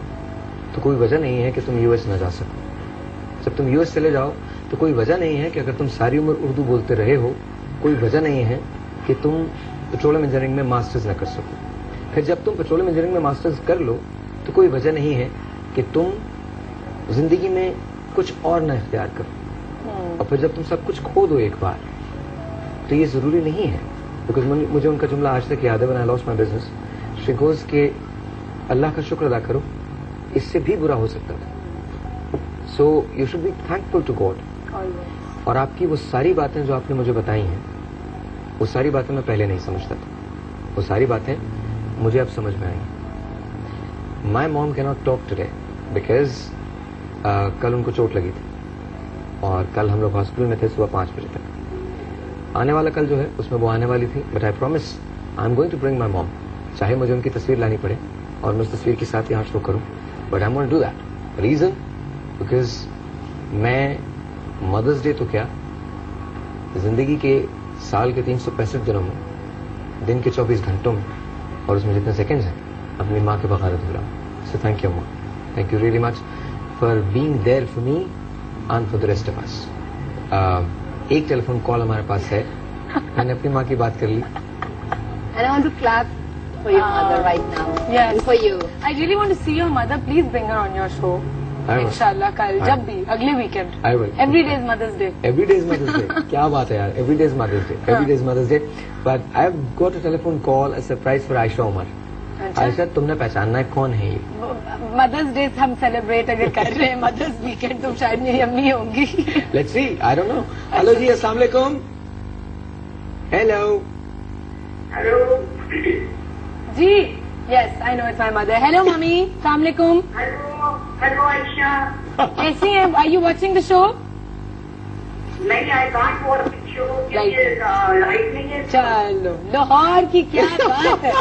तो कोई वजह नहीं है कि तुम यूएस न जा सको। जब तुम यूएस चले जाओ तो कोई वजह नहीं है कि अगर तुम सारी उम्र उर्दू बोलते रहे हो, कोई वजह नहीं है कि तुम पेट्रोलियम इंजीनियरिंग में मास्टर्स न कर सको। फिर जब तुम पेट्रोलियम इंजीनियरिंग में मास्टर्स कर लो तो कोई वजह नहीं है कि तुम जिंदगी में कुछ और न इख्तियार करो। और फिर जब तुम सब कुछ खो दो एक बार, तो ये जरूरी नहीं है। बिकॉज मुझे उनका जुमला आज तक याद है, when I lost my business, she goes के अल्लाह का शुक्र अदा करो, इससे भी बुरा हो सकता था। So you should be thankful to God. और आपकी वो सारी बातें जो आपने मुझे बताई हैं, वो सारी बातें मैं पहले नहीं समझता था, वो सारी बातें मुझे अब समझ में आई। My mom can not talk today because कल उनको चोट लगी थी और कल हम लोग हॉस्पिटल में थे सुबह 5 बजे तक। आने वाला कल जो है उसमें वो आने वाली थी, but I promise I am going to bring my mom, चाहे मुझे उनकी तस्वीर लानी पड़े और मैं उस तस्वीर के साथ यहाँ शो करूँ, but I am going to do that. Reason because मैं मदर्स डे तो क्या, जिंदगी के साल के 365 दिनों में, दिन के 24 घंटों में और उसमें जितने सेकंड्स हैं अपनी माँ के बगारत हो रहा हूँ। सो थैंक यू माँ, thank you really much for being there for me and for the rest of us. एक टेलीफोन कॉल हमारे पास है, मैंने अपनी माँ की बात कर ली। And I want to clap for your mother right now. Yes. And for you. I really want to see your mother. Please bring her on your show. I will. इंशाल्लाह कल, जब भी, अगले weekend. I will. Every day is Mother's Day. Every day is Mother's Day. क्या बात है यार, every day is Mother's Day. Every day is Mother's Day. But I have got a telephone call, a surprise for Aisha Umar. Ayesha, तुमने पहचानना है कौन है ये? मदर्स डे हम सेलिब्रेट अगर कर रहे हैं, मदर्स वीकेंड तो शायद मेरी अम्मी होंगी। Let's see. I don't know. Hello जी, अस्सलाम वालेकुम। हेलो। हेलो जी, yes I know it's my mother. Hello mummy, अस्सलाम वालेकुम। Hello hello Ayesha. कैसी हैं? Are you watching the show? नहीं, I can't watch the show क्योंकि लाइट नहीं है। चलो, लाहौर की क्या बात है।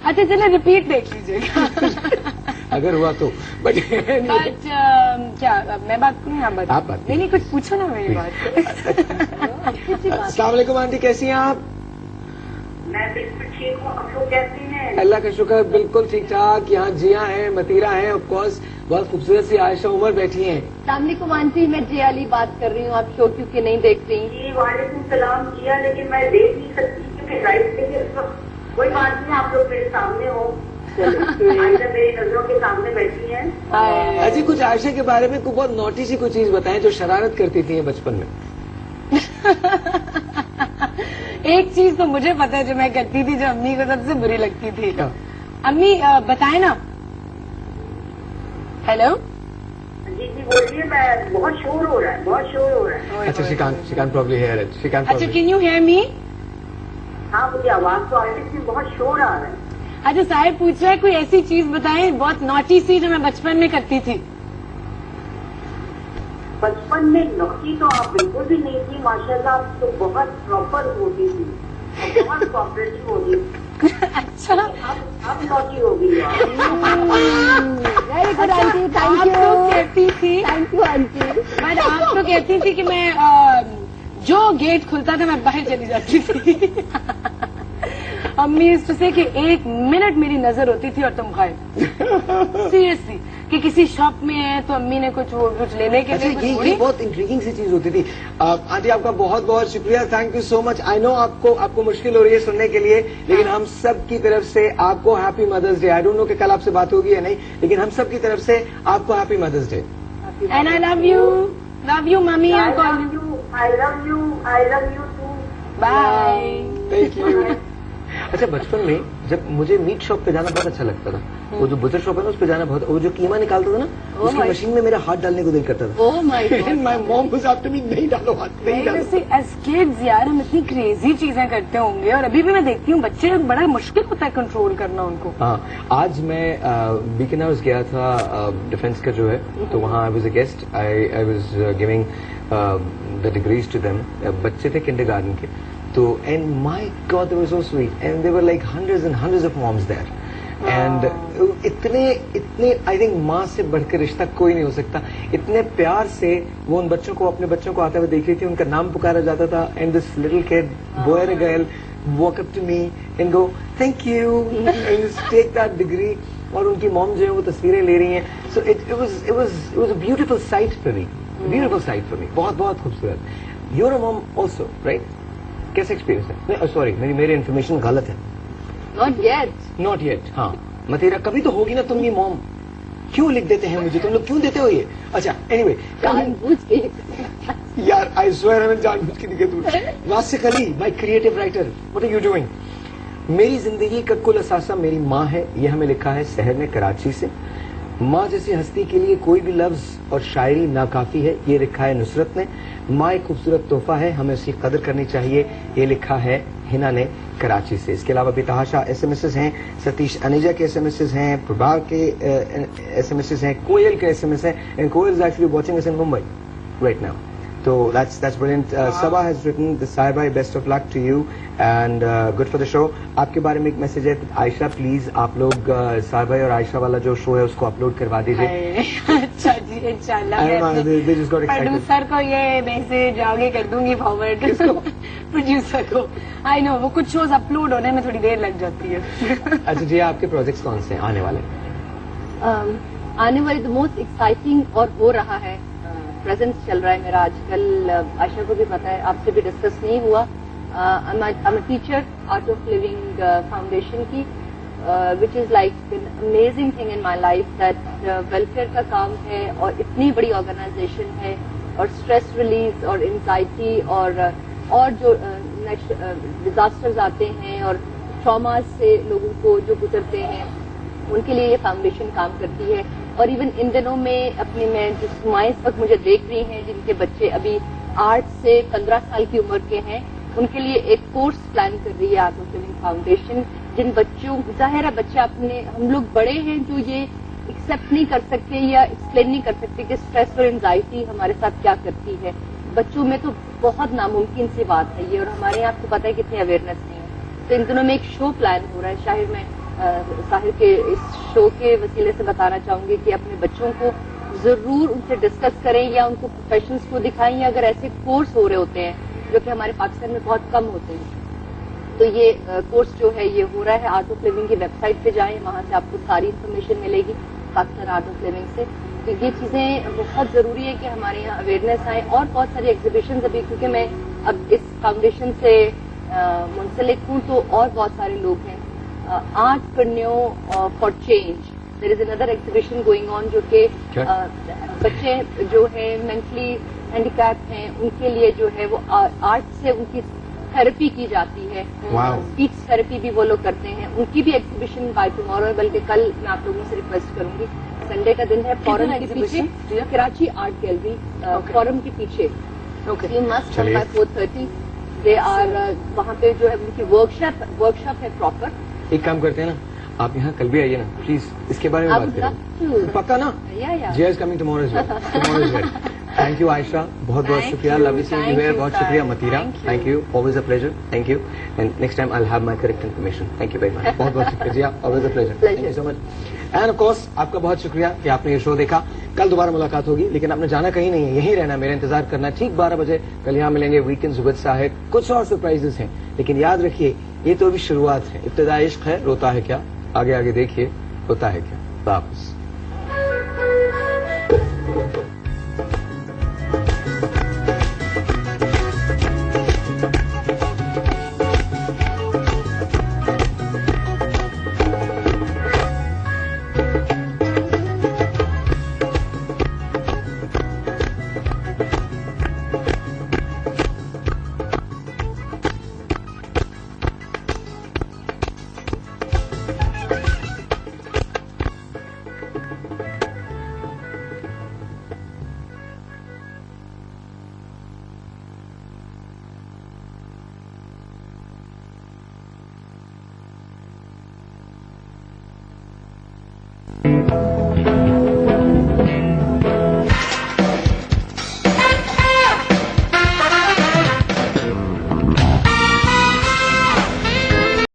अच्छा चलो रिपीट देख लीजिएगा। अगर हुआ तो बट बट क्या मैं बात करूँ? आप बात। आप बात नहीं कुछ पूछो ना मेरी बात। अस्सलाम वालेकुम आंटी, कैसी हैं आप? मैं बिल्कुल ठीक हूँ, आप लोग कैसे हैं? अल्लाह का शुक्र, बिल्कुल ठीक ठाक। यहाँ जिया है, मतीरा है, ऑफ कोर्स बहुत खूबसूरत सी आयशा उमर बैठी हैं। सलामकुम आंटी, मैं जिया अली बात कर रही हूँ। आप शो क्योंकि नहीं देख रही? जी वालेकुम सलाम किया, लेकिन मैं देख नहीं सकती क्योंकि लाइट नहीं है। कोई बात नहीं, आप लोग मेरे सामने हो, आयशा मेरी नजरों के सामने बैठी हैं। अजी कुछ आयशा के बारे में बहुत नोटी सी कुछ चीज बताएं जो शरारत करती थी बचपन में। एक चीज तो मुझे पता है जो मैं करती थी, जो अम्मी को सबसे बुरी लगती थी। क्या? अम्मी बताए ना। हेलो जी जी बोलिए, मैं बहुत शोर हो रहा है, बहुत शोर हो रहा है। अच्छा, she can't probably hear it. She can't अच्छा, probably. Can you hear me? हाँ मुझे आवाज तो आ रही थी, बहुत शोर आ रहा है। अच्छा, साहिब पूछ रहा है कोई ऐसी चीज बताएं बहुत नॉटी सी जो मैं बचपन में करती थी। बचपन में नौकरी तो आप बिल्कुल भी नहीं थी, माशाल्लाह आप तो बहुत प्रॉपर होती थी, बहुत कॉपरेटिव होती। अच्छा, अब नौकरी हो गई आप। वेरी गुड आंटी, आप थैंक तो यू। कहती थी, थैंक यू आंटी। बट आप तो कहती थी कि मैं जो गेट खुलता था मैं बाहर चली जाती थी। अम्मी इससे कि 1 मिनट मेरी नजर होती थी और तुम गायब। सीरियसली कि किसी शॉप में है तो अम्मी ने कुछ लेने के अच्छा, लिए ये बहुत इंट्रीगिंग सी चीज होती थी। आंटी आपका बहुत बहुत शुक्रिया, thank you so much. I know आपको मुश्किल हो रही है सुनने के लिए, लेकिन हम सब की तरफ से आपको happy mother's day. I don't know कि कल आपसे बात होगी या नहीं, लेकिन हम सब की तरफ से आपको happy mother's day. And I love you mummy. I love you, I love you, I love you too. Bye. Thank you. अच्छा, बचपन में जब मुझे मीट शॉप पे जाना बहुत अच्छा लगता था, वो जो बुचर शॉप है ना उस पे जाना बहुत, वो जो कीमा निकालता था ना उसकी मशीन में मेरा हाथ डालने को दिल करता था। ओह my God. My mom was after me, नहीं डालो हाथ, नहीं डालो। वैसे एज किड्स यार हम इतनी क्रेजी चीजें करते होंगे, और अभी भी मैं देखती हूँ बच्चे, बड़ा मुश्किल होता है कंट्रोल करना उनको। हाँ, आज मैं बीकन हाउस गया था, डिफेंस का जो है, तो वहाँ I was a guest, I was giving the degrees to them. बच्चे थे किंडरगार्टन के, तो and my God they were so sweet and there were like hundreds and hundreds of moms there and इतने आई थिंक माँ से बढ़कर रिश्ता कोई नहीं हो सकता। इतने प्यार से वो उन बच्चों को, अपने बच्चों को आते हुए देख रही थी, उनका नाम पुकारा जाता था, and this little kid boy और girl walk up to me and go thank you and take that degree, और उनकी मॉम जो है वो तस्वीरें ले रही हैं। So it was a beautiful sight for me, beautiful sight for me, बहुत बहुत खूबसूरत। You're a mom also right? कैसे एक्सपीरियंस है? नहीं सॉरी, मेरी इन्फॉर्मेशन गलत है। Not yet. हाँ मतीरा, कभी तो होगी ना तुम्हारी मॉम। क्यों लिख देते हैं मुझे तुम लोग, क्यों देते हो ये? अच्छा एनीवे, यार आई स्वेयर मैंने जानबूझ के लिखे तू। Wasiq Ali, my creative writer, what are you doing? मेरी जिंदगी का कुल असासा मेरी माँ है, ये हमें लिखा है शहर ने कराची से। माँ जैसी हस्ती के लिए कोई भी लफ्ज और शायरी नाकाफी है, ये लिखा है नुसरत ने। माँ एक खूबसूरत तोहफा है, हमें उसकी कदर करनी चाहिए, ये लिखा है हिना ने कराची से। इसके अलावा बिताहाशा एसएमएसेस हैं, सतीश अनेजा के एसएमएसेस हैं, प्रभा के एसएमएसेस हैं, कोयल के एसएमएस हैं, and Koyal is actually watching us in Mumbai right now. तो that's brilliant. Sabah has written the Sahiba, best of luck to you and good for the show. आपके बारे में एक मैसेज है आयशा, प्लीज आप लोग साहिबा और आयशा वाला जो शो है उसको अपलोड करवा दीजिए. अच्छा जी, इंशाल्लाह. They just got excited. Producer को ये मैसेज आगे कर दूंगी फॉरवर्ड. प्रोड्यूसर को. आई नो, वो कुछ शोज अपलोड होने में थोड़ी देर लग जाती है. अच्छा जी, आपके प्रोजेक्ट्स कौन से हैं आने वाले? आने वाली द मोस्ट एक्साइटिंग और हो रहा है, प्रेजेंस चल रहा है मेरा आजकल. आयशा को भी पता है, आपसे भी डिस्कस नहीं हुआ. I am a teacher art of living foundation की, which is like an amazing thing in my life. That welfare का काम है और इतनी बड़ी ऑर्गेनाइजेशन है, और स्ट्रेस रिलीज और एंजाइटी और जो डिजास्टर्स आते हैं और ट्रॉमास से लोगों को जो गुजरते हैं, उनके लिए ये फाउंडेशन काम करती है. और इवन इन दिनों में अपनी मैं जिस माएँ इस वक्त मुझे देख रही हैं जिनके बच्चे अभी 8 से 15 साल की उम्र के हैं, उनके लिए एक कोर्स प्लान कर रही है आर्ट ऑफ लिविंग फाउंडेशन. जिन बच्चों, जाहिर है बच्चे अपने, हम लोग बड़े हैं जो ये एक्सेप्ट नहीं कर सकते या एक्सप्लेन नहीं कर सकते कि स्ट्रेस और एंजाइटी हमारे साथ क्या करती है. बच्चों में तो बहुत नामुमकिन सी बात है ये, और हमारे यहाँ आपको पता है कितनी अवेयरनेस नहीं है. तो इन दिनों में एक शो प्लान हो रहा है. शाहिर में साहिर के इस शो के वसीले से बताना चाहूंगी कि अपने बच्चों को जरूर उनसे डिस्कस करें या उनको प्रोफेशनल्स को दिखाएं, या अगर ऐसे कोर्स हो रहे होते हैं जो कि हमारे पाकिस्तान में बहुत कम होते हैं, तो ये कोर्स जो है ये हो रहा है. आर्ट ऑफ लिविंग की वेबसाइट पे जाएं, वहां से आपको सारी इन्फॉर्मेशन मिलेगी पाकिस्तान आर्ट ऑफ लिविंग से. तो ये चीजें बहुत जरूरी है कि हमारे यहाँ अवेयरनेस आए. और बहुत सारी एग्जीबिशन अभी, क्योंकि मैं अब इस फाउंडेशन से मुंसलिक हूँ, तो और बहुत सारे लोग हैं. Artpreneur for change, there is another exhibition going on, जो कि बच्चे जो है मेंटली हैंडीकैप हैं, उनके लिए जो है वो आर्ट से उनकी थेरेपी की जाती है. स्पीच थेरेपी भी वो लोग करते हैं. उनकी भी एग्जीबिशन बाय टुमारो है, बल्कि कल मैं आप लोगों से रिक्वेस्ट करूंगी. संडे का दिन है, फोरम के पीछे, कराची आर्ट गैलरी फोरम के पीछे. You must come by 4:30. They are वहाँ पे जो है उनकी वर्कशॉप है प्रॉपर. एक काम करते हैं ना, आप यहाँ कल भी आइए ना प्लीज, इसके बारे में बात करें. पक्का ना? Jia is coming tomorrow as well. Tomorrow as well. Thank you Ayesha, बहुत बहुत शुक्रिया. Lovely seeing you here. बहुत शुक्रिया मतीरा. Thank you. Always a pleasure. Thank you. And next time I'll have my correct information. Thank you very much. बहुत बहुत शुक्रिया जिया. Always a pleasure. Thank you so much. And of course आपका बहुत शुक्रिया कि आपने ये शो देखा. कल दोबारा मुलाकात होगी, लेकिन आपने जाना कहीं नहीं है, यहीं रहना, मेरा इंतजार करना. ठीक 12 बजे कल यहाँ मिलेंगे वीकेंड्स विद साहिर. कुछ और सरप्राइजेस हैं, लेकिन याद रखिए ये तो अभी शुरुआत है. इब्तिदा इश्क है, रोता है क्या, आगे आगे देखिए होता है क्या. वापस Thank you.